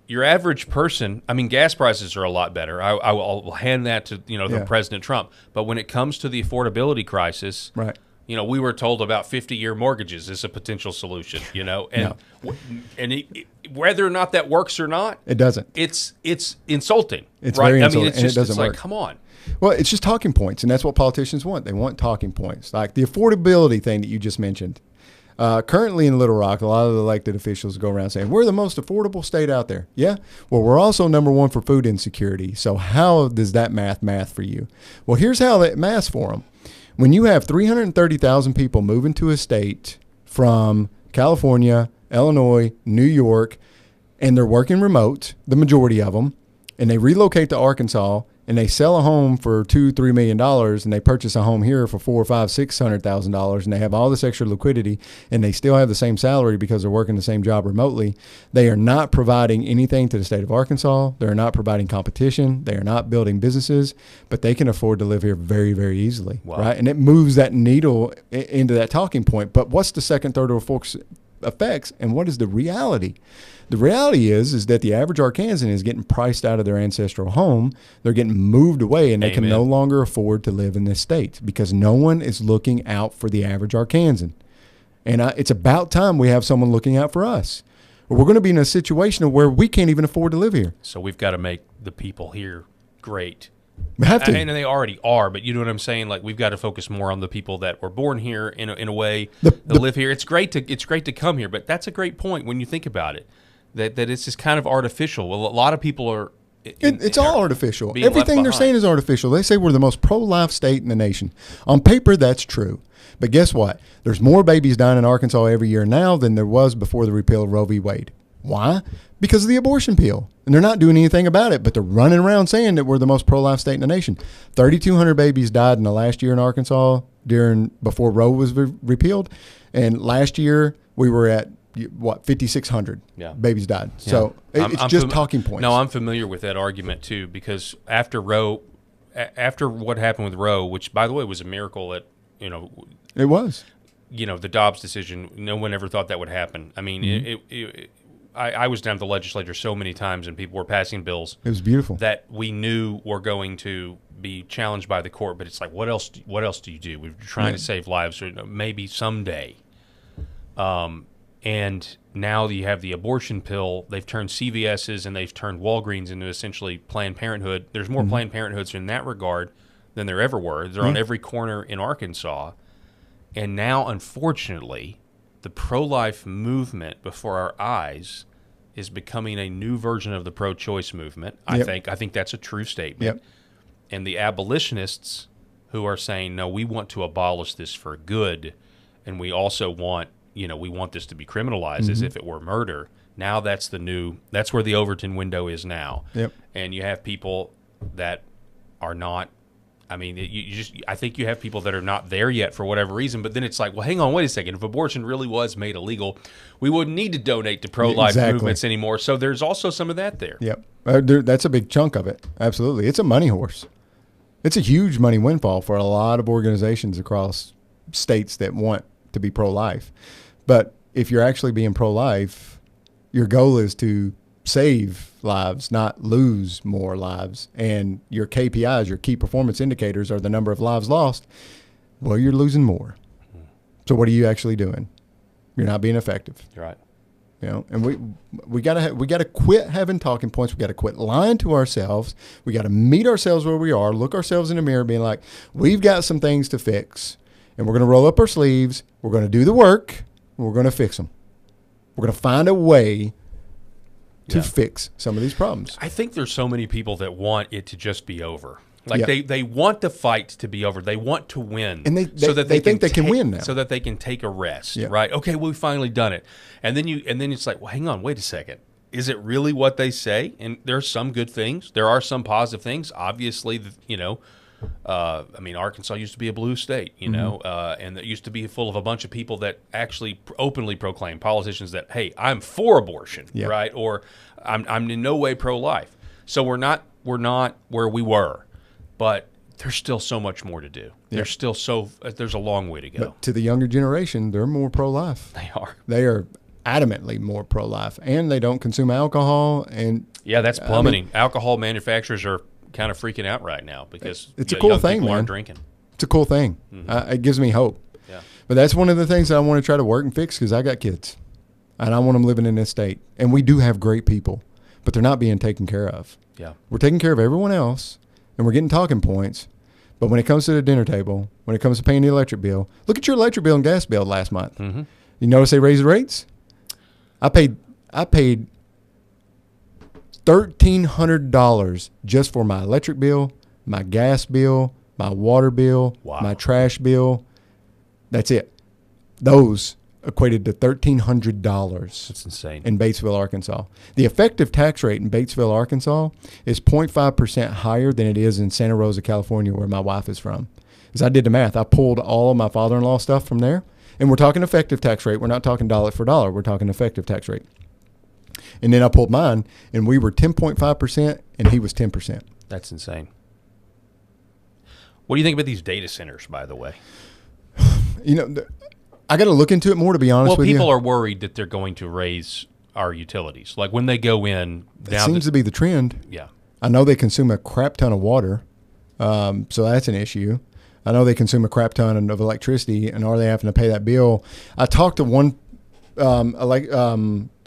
your average person, I mean, gas prices are a lot better. I'll hand that to Yeah. President Trump. But when it comes to the affordability crisis, Right. we were told about 50-year mortgages as a potential solution. And whether or not that works or not, It doesn't. It's insulting. It's right? very I insulting, mean, it's and it just doesn't it's like, work. come on. Well, it's just talking points, and that's what politicians want. They want talking points, like the affordability thing that you just mentioned. Currently in Little Rock, a lot of the elected officials go around saying, we're the most affordable state out there. Yeah. Well, we're also number one for food insecurity. So how does that math for you? Well, here's how that maths for them. When you have 330,000 people moving to a state from California, Illinois, New York, and they're working remote, the majority of them, and they relocate to Arkansas, and they sell a home for $2-3 million, and they purchase a home here for $400,000-$600,000, and they have all this extra liquidity, and they still have the same salary because they're working the same job remotely. They are not providing anything to the state of Arkansas. They're not providing competition. They are not building businesses, but they can afford to live here very, very easily, right? And it moves that needle into that talking point. But what's the second, third, or fourth effects, and what is the reality? The reality is that the average Arkansan is getting priced out of their ancestral home. They're getting moved away, and they can no longer afford to live in this state because no one is looking out for the average Arkansan. And it's about time we have someone looking out for us. Or we're going to be in a situation where we can't even afford to live here. So we've got to make the people here great. We have to. And they already are, but you know what I'm saying? Like, we've got to focus more on the people that were born here in a way, that live here. It's great to come here, but that's a great point when you think about it. That it's just kind of artificial. Well, a lot of people are. It's all artificial. being Everything left they're behind. saying is artificial. They say we're the most pro-life state in the nation. On paper, that's true. But guess what? There's more babies dying in Arkansas every year now than there was before the repeal of Roe v. Wade. Why? Because of the abortion pill. And they're not doing anything about it, but they're running around saying that we're the most pro-life state in the nation. 3,200 babies died in the last year in Arkansas before Roe was repealed. And last year, we were at 5,600 babies died. Yeah. So it's just talking points. No, I'm familiar with that argument too, because after what happened with Roe, which by the way was a miracle that it was. The Dobbs decision, no one ever thought that would happen. I mean, I was down at the legislature so many times, and people were passing bills. It was beautiful that we knew were going to be challenged by the court. But it's like, what else? What else do you do? We're trying to save lives, or maybe someday. And now you have the abortion pill. They've turned CVS's and they've turned Walgreens into essentially Planned Parenthood. There's more Planned Parenthoods in that regard than there ever were. They're on every corner in Arkansas. And now, unfortunately, the pro-life movement before our eyes is becoming a new version of the pro-choice movement. I think that's a true statement. And the abolitionists who are saying, no, we want to abolish this for good, and we also want we want this to be criminalized as if it were murder. Now that's where the Overton window is now. And you have people that are not, I mean, I think you have people that are not there yet for whatever reason, but then it's like, well, hang on, wait a second. If abortion really was made illegal, we wouldn't need to donate to pro-life movements anymore. So there's also some of that there. That's a big chunk of it. Absolutely. It's a money horse. It's a huge money windfall for a lot of organizations across states that want to be pro-life. But if you're actually being pro-life, your goal is to save lives, not lose more lives. And your KPIs, your key performance indicators, are the number of lives lost. Well, you're losing more. So what are you actually doing? You're not being effective. Right. And we gotta quit having talking points. We gotta quit lying to ourselves. We gotta meet ourselves where we are, look ourselves in the mirror, being like, we've got some things to fix, and we're gonna roll up our sleeves. We're gonna do the work. We're going to fix them. We're going to find a way to fix some of these problems. I think there's so many people that want it to just be over. Like they want the fight to be over. They want to win. And they think they can win now. So that they can take a rest, right? Okay, well, we've finally done it. And then it's like, well, hang on, wait a second. Is it really what they say? And there are some good things. There are some positive things. Obviously, I mean, Arkansas used to be a blue state, and it used to be full of a bunch of people that actually openly proclaim, politicians that, hey, I'm for abortion, right? Or I'm in no way pro-life. So we're not not where we were, but there's still so much more to do. Yeah. There's a long way to go. But to the younger generation, they're more pro-life. They are. They are adamantly more pro-life, and they don't consume alcohol. And yeah, that's plummeting. Alcohol manufacturers are kind of freaking out right now because it's a cool young thing, people man. aren't drinking. It's a cool thing. It gives me hope. Yeah. But that's one of the things that I want to try to work and fix because I got kids, and I want them living in this state. And we do have great people, but they're not being taken care of. Yeah. We're taking care of everyone else, and we're getting talking points. But when it comes to the dinner table, when it comes to paying the electric bill, look at your electric bill and gas bill last month. Mm-hmm. You notice they raised the rates? I paid $1,300 just for my electric bill, my gas bill, my water bill, my trash bill. That's it. Those equated to $1,300. That's insane. In Batesville, Arkansas. The effective tax rate in Batesville, Arkansas is 0.5% higher than it is in Santa Rosa, California, where my wife is from. As I did the math, I pulled all of my father-in-law stuff from there, and we're talking effective tax rate. We're not talking dollar for dollar. We're talking effective tax rate. And then I pulled mine, and we were 10.5%, and he was 10%. That's insane. What do you think about these data centers, by the way? You know, I got to look into it more, to be honest with you. Well, people are worried that they're going to raise our utilities. Like when they go in. It seems to be the trend. Yeah. I know they consume a crap ton of water, so that's an issue. I know they consume a crap ton of electricity, and are they having to pay that bill? I talked to one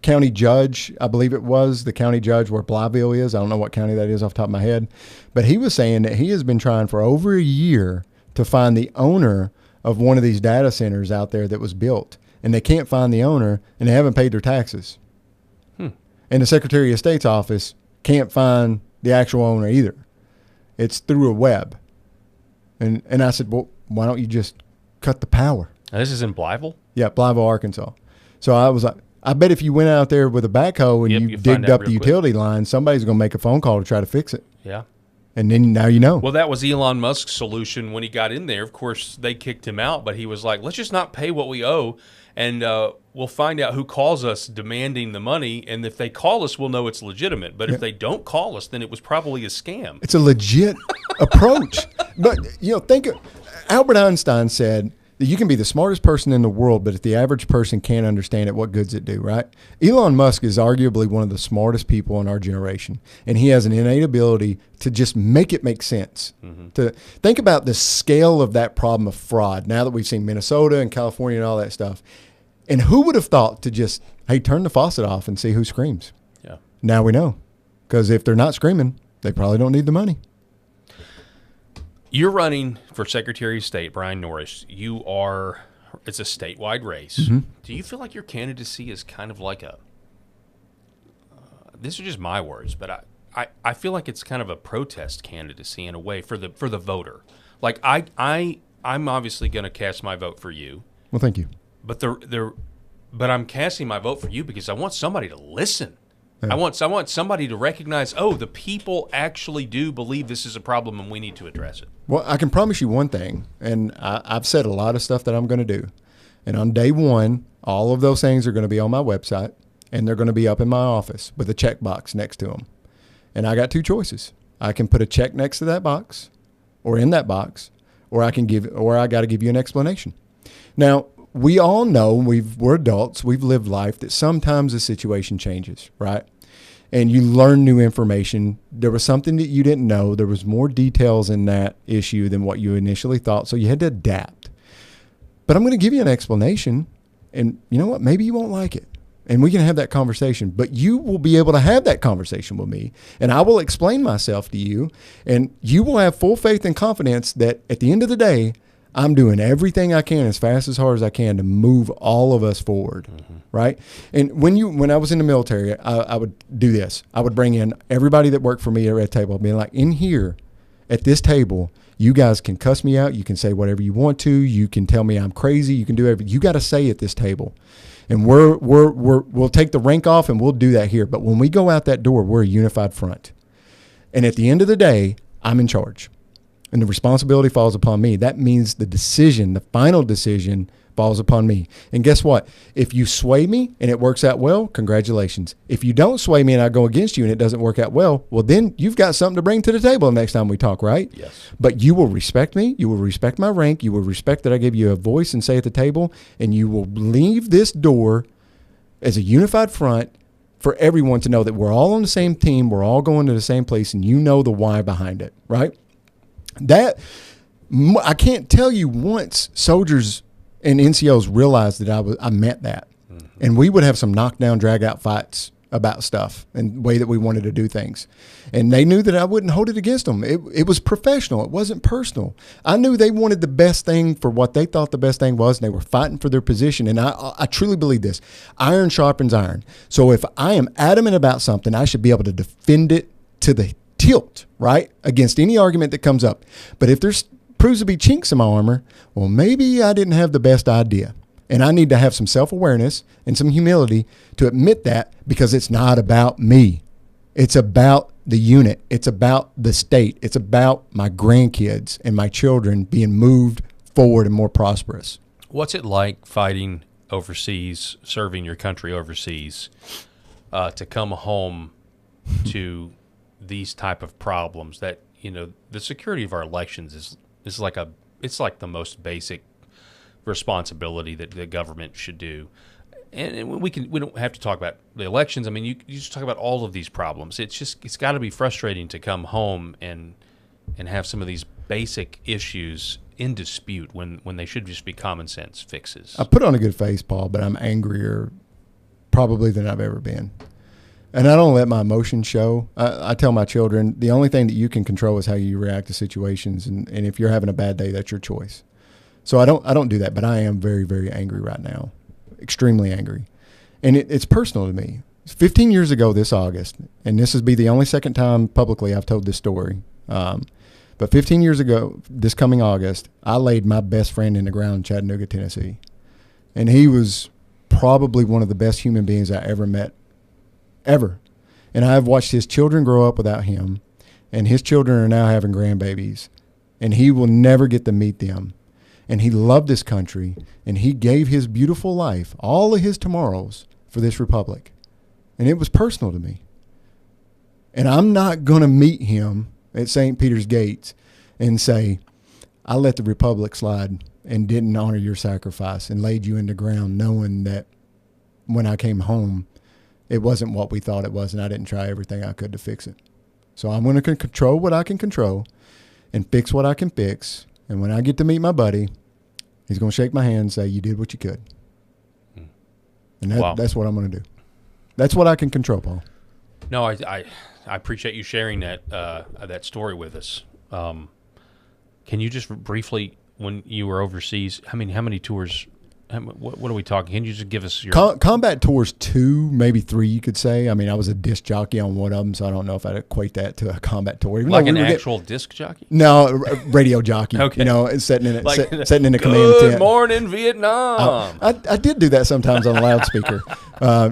county judge, I believe it was, the county judge where Blyville is. I don't know what county that is off the top of my head. But he was saying that he has been trying for over a year to find the owner of one of these data centers out there that was built. And they can't find the owner, and they haven't paid their taxes. And the Secretary of State's office can't find the actual owner either. It's through a web. And I said, well, why don't you just cut the power? Now, this is in Blyville? Yeah, Blyville, Arkansas. So I was like, I bet if you went out there with a backhoe and you digged up the utility line, somebody's going to make a phone call to try to fix it. Yeah. And then now you know. Well, that was Elon Musk's solution when he got in there. Of course, they kicked him out, but he was like, let's just not pay what we owe, and we'll find out who calls us demanding the money, and if they call us, we'll know it's legitimate. But if they don't call us, then it was probably a scam. It's a legit approach. But, you know, Albert Einstein said that you can be the smartest person in the world, but if the average person can't understand it, what good's it do, right? Elon Musk is arguably one of the smartest people in our generation, and he has an innate ability to just make it make sense. To think about the scale of that problem of fraud now that we've seen Minnesota and California and all that stuff. And who would have thought to just, hey, turn the faucet off and see who screams? Yeah. Now we know. Because if they're not screaming, they probably don't need the money. You're running for Secretary of State, Bryan Norris. It's a statewide race. Do you feel like your candidacy is kind of like these are just my words, but I feel like it's kind of a protest candidacy in a way for the voter. Like I'm obviously going to cast my vote for you. Well, thank you. But but I'm casting my vote for you because I want somebody to listen. Yeah. I want somebody to recognize, the people actually do believe this is a problem and we need to address it. Well, I can promise you one thing, and I've said a lot of stuff that I'm going to do. And on day one, all of those things are going to be on my website, and they're going to be up in my office with a checkbox next to them. And I got two choices. I can put a check next to that box or in that box, or I got to give you an explanation. Now, we all know, we're adults, we've lived life, that sometimes the situation changes, right? And you learn new information. There was something that you didn't know. There was more details in that issue than what you initially thought, so you had to adapt. But I'm going to give you an explanation, and you know what? Maybe you won't like it, and we can have that conversation. But you will be able to have that conversation with me, and I will explain myself to you, and you will have full faith and confidence that at the end of the day, I'm doing everything I can as fast as hard as I can to move all of us forward, right? And when I was in the military, I would do this. I would bring in everybody that worked for me at Red Table, being like, in here, at this table, you guys can cuss me out. You can say whatever you want to. You can tell me I'm crazy. You can do everything. You got to say at this table. And we'll take the rank off and we'll do that here. But when we go out that door, we're a unified front. And at the end of the day, I'm in charge. And the responsibility falls upon me. That means the final decision falls upon me. And guess what? If you sway me and it works out well, congratulations. If you don't sway me and I go against you and it doesn't work out well, well, then you've got something to bring to the table next time we talk, right? Yes. But you will respect me. You will respect my rank. You will respect that I give you a voice and say at the table, and you will leave this door as a unified front for everyone to know that we're all on the same team. We're all going to the same place, and you know the why behind it, right? That I can't tell you once soldiers and NCOs realized that I meant that. Mm-hmm. And we would have some knockdown, drag out fights about stuff and the way that we wanted to do things. And they knew that I wouldn't hold it against them. It was professional. It wasn't personal. I knew they wanted the best thing for what they thought the best thing was, and they were fighting for their position. And I truly believe this. Iron sharpens iron. So if I am adamant about something, I should be able to defend it to the tilt, right, against any argument that comes up. But if there's proves to be chinks in my armor, well, maybe I didn't have the best idea. And I need to have some self-awareness and some humility to admit that, because it's not about me. It's about the unit. It's about the state. It's about my grandkids and my children being moved forward and more prosperous. What's it like fighting overseas, serving your country overseas, to come home to these type of problems that, the security of our elections is it's like the most basic responsibility that the government should do. And we don't have to talk about the elections. I mean, you just talk about all of these problems. It's got to be frustrating to come home and have some of these basic issues in dispute when they should just be common sense fixes. I put on a good face, Paul, but I'm angrier probably than I've ever been. And I don't let my emotions show. I tell my children, the only thing that you can control is how you react to situations. And if you're having a bad day, that's your choice. So I don't do that, but I am very, very angry right now, extremely angry. And it's personal to me. 15 years ago this August, and this will be the only second time publicly I've told this story, but 15 years ago this coming August, I laid my best friend in the ground in Chattanooga, Tennessee. And he was probably one of the best human beings I ever met. Ever. And I've watched his children grow up without him, and his children are now having grandbabies, and he will never get to meet them. And he loved this country, and he gave his beautiful life, all of his tomorrows, for this republic. And it was personal to me. And I'm not going to meet him at St. Peter's gates and say, I let the republic slide and didn't honor your sacrifice and laid you in the ground, knowing that when I came home, it wasn't what we thought it was, and I didn't try everything I could to fix it. So I'm going to control what I can control and fix what I can fix. And when I get to meet my buddy, he's going to shake my hand and say, you did what you could. And that's what I'm going to do. That's what I can control, Paul. No, I appreciate you sharing that story with us. Can you just briefly, when you were overseas, how many tours? What are we talking? Can you just give us your combat tours? 2, maybe 3, you could say. I mean, I was a disc jockey on one of them, so I don't know if I'd equate that to a combat tour. Even like an actual disc jockey? No, a radio jockey. Okay. Sitting in a command tent. Good morning, Vietnam. I did do that sometimes on a loudspeaker.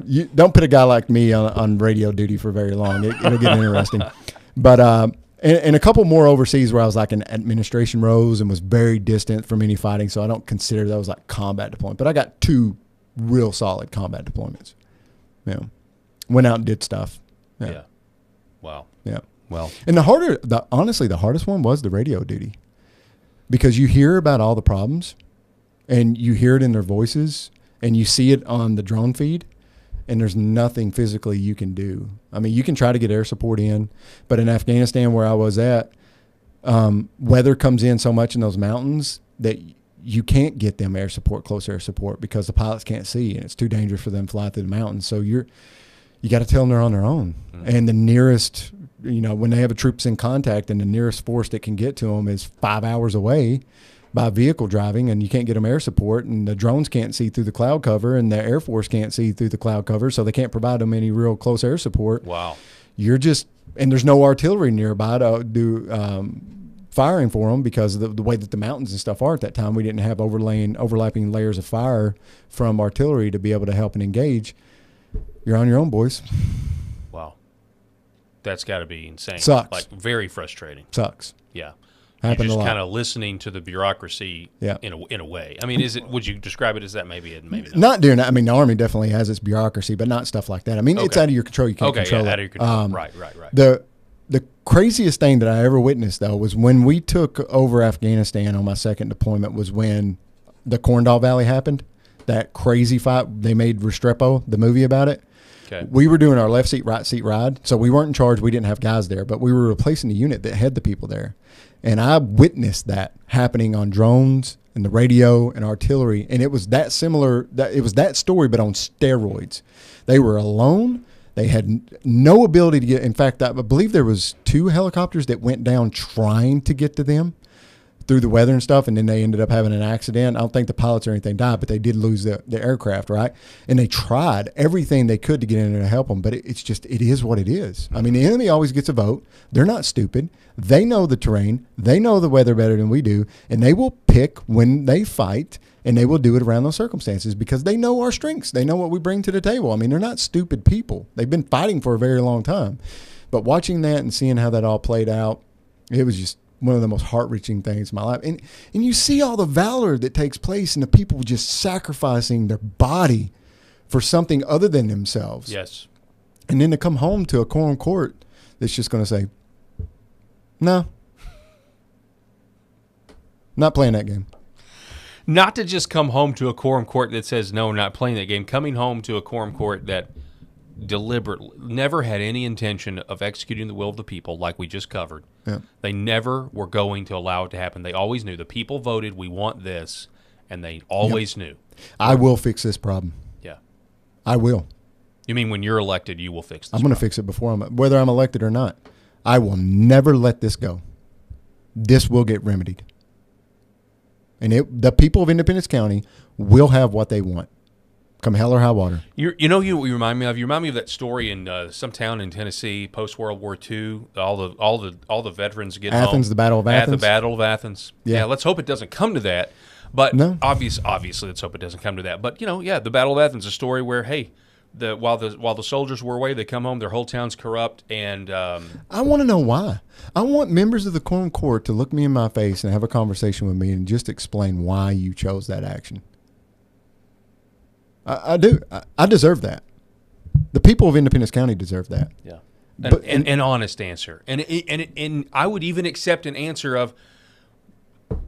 You don't put a guy like me on radio duty for very long. It'll get interesting. But and a couple more overseas where I was like in administration roles and was very distant from any fighting, so I don't consider those like combat deployment. But I got 2 real solid combat deployments. Yeah, went out and did stuff. Yeah. Wow. Yeah. Well, and honestly, the hardest one was the radio duty, because you hear about all the problems, and you hear it in their voices, and you see it on the drone feed. And there's nothing physically you can do. I mean, you can try to get air support in, but in Afghanistan where I was at, weather comes in so much in those mountains that you can't get them close air support, because the pilots can't see, and it's too dangerous for them to fly through the mountains. So you got to tell them they're on their own. Mm-hmm. And the nearest, when they have troops in contact, and the nearest force that can get to them is 5 hours away by vehicle driving, and you can't get them air support, and the drones can't see through the cloud cover, and the Air Force can't see through the cloud cover, so they can't provide them any real close air support. Wow. And there's no artillery nearby to do firing for them, because of the way that the mountains and stuff are at that time. We didn't have overlapping layers of fire from artillery to be able to help and engage. You're on your own, boys. Wow. That's got to be insane. Sucks. Like, very frustrating. Sucks. Yeah. Happened You're a just lot. kind of listening to the bureaucracy in a way. I mean, would you describe it as that? Maybe maybe not. Not during that. I mean, the Army definitely has its bureaucracy, but not stuff like that. I mean, it's out of your control. You can't control it. Out of your control. Right. The craziest thing that I ever witnessed, though, was when we took over Afghanistan on my second deployment was when the Corndall Valley happened. That crazy fight. They made Restrepo, the movie about it. Okay. We were doing our left seat, right seat ride. So we weren't in charge. We didn't have guys there, but we were replacing the unit that had the people there. And I witnessed that happening on drones and the radio and artillery. And it was that similar. It was that story, but on steroids. They were alone. They had no ability to get. In fact, I believe there was 2 helicopters that went down trying to get to them through the weather and stuff, and then they ended up having an accident. I don't think the pilots or anything died, but they did lose the aircraft, right? And they tried everything they could to get in there to help them, but it is what it is. I mean, the enemy always gets a vote. They're not stupid. They know the terrain. They know the weather better than we do, and they will pick when they fight, and they will do it around those circumstances because they know our strengths. They know what we bring to the table. I mean, they're not stupid people. They've been fighting for a very long time. But watching that and seeing how that all played out, it was just one of the most heart-wrenching things in my life. And you see all the valor that takes place and the people just sacrificing their body for something other than themselves. Yes. And then to come home to a quorum court that's just going to say, no, not playing that game. Not to just come home to a quorum court that says, no, we're not playing that game. Coming home to a quorum court that deliberately never had any intention of executing the will of the people like we just covered. Yeah. They never were going to allow it to happen. They always knew the people voted, we want this, and they always knew. I will fix this problem. Yeah. I will. You mean when you're elected, you will fix this I'm going to fix it before whether I'm elected or not. I will never let this go. This will get remedied. And the people of Independence County will have what they want. Come hell or high water. You know what you remind me of? You remind me of that story in some town in Tennessee, post World War II. All the veterans get Athens, home. the Battle of Athens. At the Battle of Athens. Yeah. Let's hope it doesn't come to that. But no. Obviously, let's hope it doesn't come to that. But the Battle of Athens, a story where while the soldiers were away, they come home, their whole town's corrupt, and I want to know why. I want members of the quorum court to look me in my face and have a conversation with me and just explain why you chose that action. I do. I deserve that. The people of Independence County deserve that. Yeah, an honest answer, and I would even accept an answer of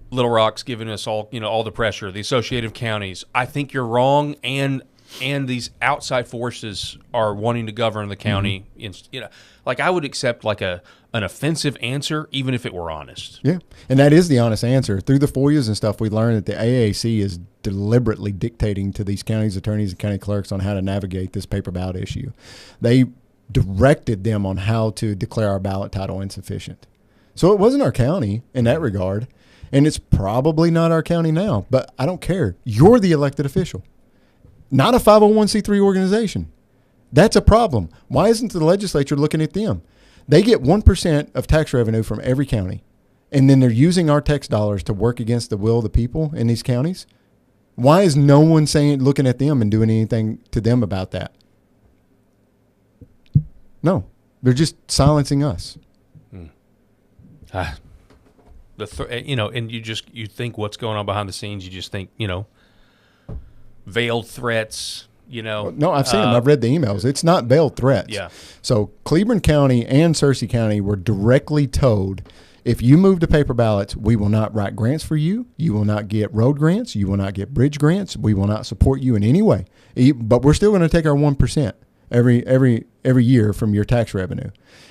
Little Rock's giving us all the pressure. The associative counties. I think you're wrong, and these outside forces are wanting to govern the county. Mm-hmm. I would accept an offensive answer, even if it were honest. Yeah, and that is the honest answer. Through the FOIAs and stuff, we learned that the AAC is deliberately dictating to these counties' attorneys and county clerks on how to navigate this paper ballot issue. They directed them on how to declare our ballot title insufficient. So it wasn't our county in that regard, and it's probably not our county now, but I don't care. You're the elected official, not a 501c3 organization. That's a problem. Why isn't the legislature looking at them? They get 1% of tax revenue from every county, and then they're using our tax dollars to work against the will of the people in these counties. Why is no one looking at them and doing anything to them about that? No, they're just silencing us. And you think what's going on behind the scenes. You just think, veiled threats. No, I've seen them. I've read the emails. It's not veiled threats. Yeah. So Cleburne County and Searcy County were directly told, if you move to paper ballots, we will not write grants for you. You will not get road grants. You will not get bridge grants. We will not support you in any way. But we're still going to take our 1% every year from your tax revenue.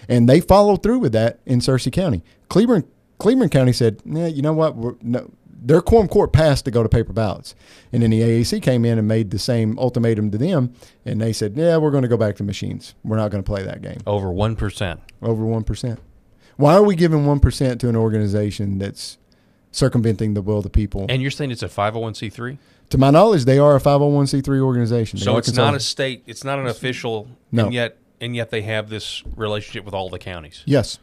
And they followed through with that in Searcy County. Cleburne County said, you know what? Their quorum court passed to go to paper ballots. And then the AAC came in and made the same ultimatum to them, and they said, we're going to go back to machines. We're not going to play that game. Over 1%. Over 1%. Why are we giving 1% to an organization that's circumventing the will of the people? And you're saying it's a 501c3? To my knowledge, they are a 501c3 organization. So it's not a state, it's not an official, no. and yet they have this relationship with all the counties. Yes.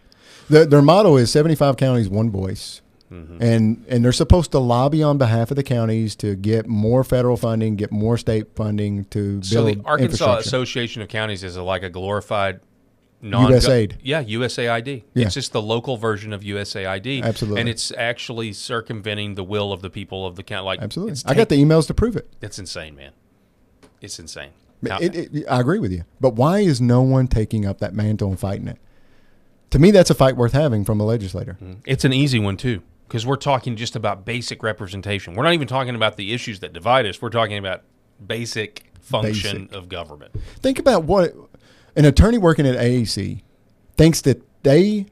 Their motto is 75 counties, one voice. Mm-hmm. And they're supposed to lobby on behalf of the counties to get more federal funding, get more state funding to build So the Arkansas infrastructure. Association of Counties is like a glorified USAID. Yeah, USAID. Yeah. It's just the local version of USAID. Absolutely. And it's actually circumventing the will of the people of the county. Like, Absolutely. I got the emails to prove it. It's insane, man. It's insane. I agree with you. But why is no one taking up that mantle and fighting it? To me, that's a fight worth having from a legislator. It's an easy one, too, because we're talking just about basic representation. We're not even talking about the issues that divide us. We're talking about basic function of government. Think about what an attorney working at AAC thinks that they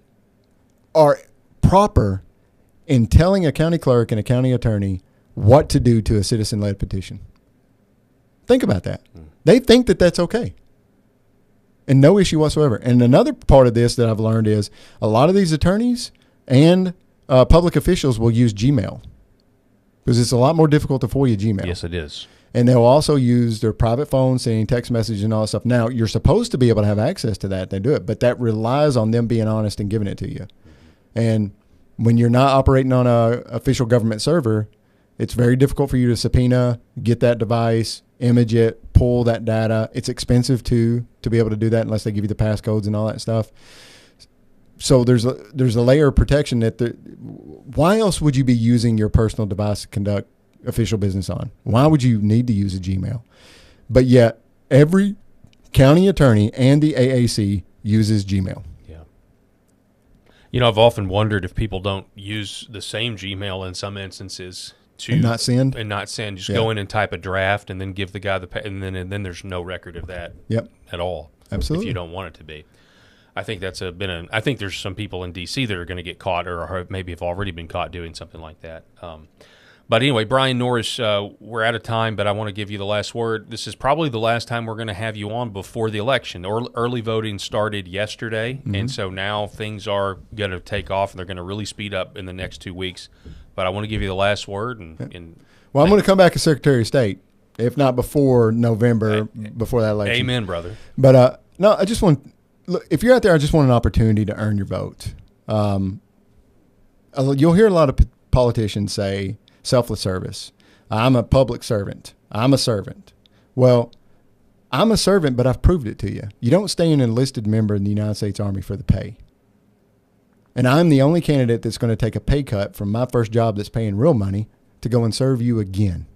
are proper in telling a county clerk and a county attorney what to do to a citizen-led petition. Think about that. They think that that's okay. And no issue whatsoever. And another part of this that I've learned is a lot of these attorneys and public officials will use Gmail because it's a lot more difficult to FOIA Gmail. Yes, it is. And they'll also use their private phone, sending text messages and all that stuff. Now, you're supposed to be able to have access to that. They do it. But that relies on them being honest and giving it to you. And when you're not operating on a official government server, it's very difficult for you to subpoena, get that device, image it, pull that data. It's expensive to be able to do that unless they give you the passcodes and all that stuff. So there's a layer of protection why else would you be using your personal device to conduct official business on? Why would you need to use a Gmail? But yet every county attorney and the AAC uses Gmail. Yeah. You know, I've often wondered if people don't use the same Gmail in some instances to and not send. Just go in and type a draft and then give the guy and then there's no record of that at all. Absolutely. If you don't want it to be. I think that's I think there's some people in D.C. that are going to get caught or maybe have already been caught doing something like that. But anyway, Bryan Norris, we're out of time, but I want to give you the last word. This is probably the last time we're going to have you on before the election. Early voting started yesterday, and so now things are going to take off, and they're going to really speed up in the next 2 weeks. But I want to give you the last word. Well, I'm going to come back as Secretary of State, if not before November, before that election. Amen, brother. But no, I just want look. If you're out there, I just want an opportunity to earn your vote. You'll hear a lot of politicians say selfless service. I'm a public servant. I'm a servant. Well, I'm a servant, but I've proved it to you. You don't stay an enlisted member in the United States Army for the pay. And I'm the only candidate that's going to take a pay cut from my first job that's paying real money to go and serve you again.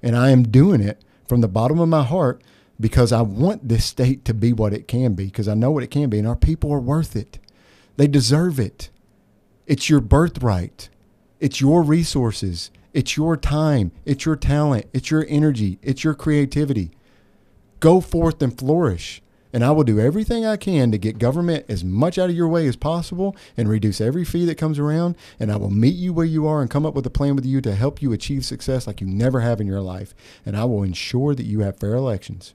And I am doing it from the bottom of my heart because I want this state to be what it can be, because I know what it can be, and our people are worth it. They deserve it. It's your birthright. It's your resources. It's your time. It's your talent. It's your energy. It's your creativity. Go forth and flourish. And I will do everything I can to get government as much out of your way as possible and reduce every fee that comes around. And I will meet you where you are and come up with a plan with you to help you achieve success like you never have in your life. And I will ensure that you have fair elections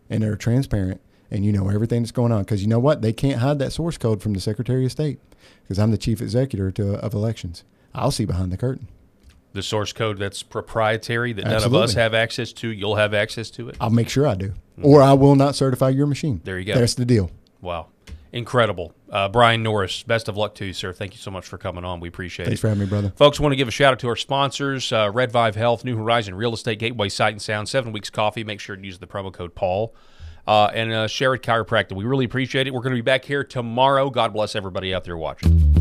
and they're transparent and you know everything that's going on. Because you know what? They can't hide that source code from the Secretary of State because I'm the chief executor of elections. I'll see behind the curtain. The source code that's proprietary that none of us have access to, you'll have access to it? I'll make sure I do. Or I will not certify your machine. There you go. That's the deal. Wow. Incredible. Bryan Norris, best of luck to you, sir. Thank you so much for coming on. We appreciate it. Thanks for having me, brother. Folks, want to give a shout out to our sponsors, Red Vive Health, New Horizon Real Estate, Gateway Sight and Sound, 7 Weeks Coffee. Make sure to use the promo code Paul. And Sherrod Chiropractic. We really appreciate it. We're going to be back here tomorrow. God bless everybody out there watching.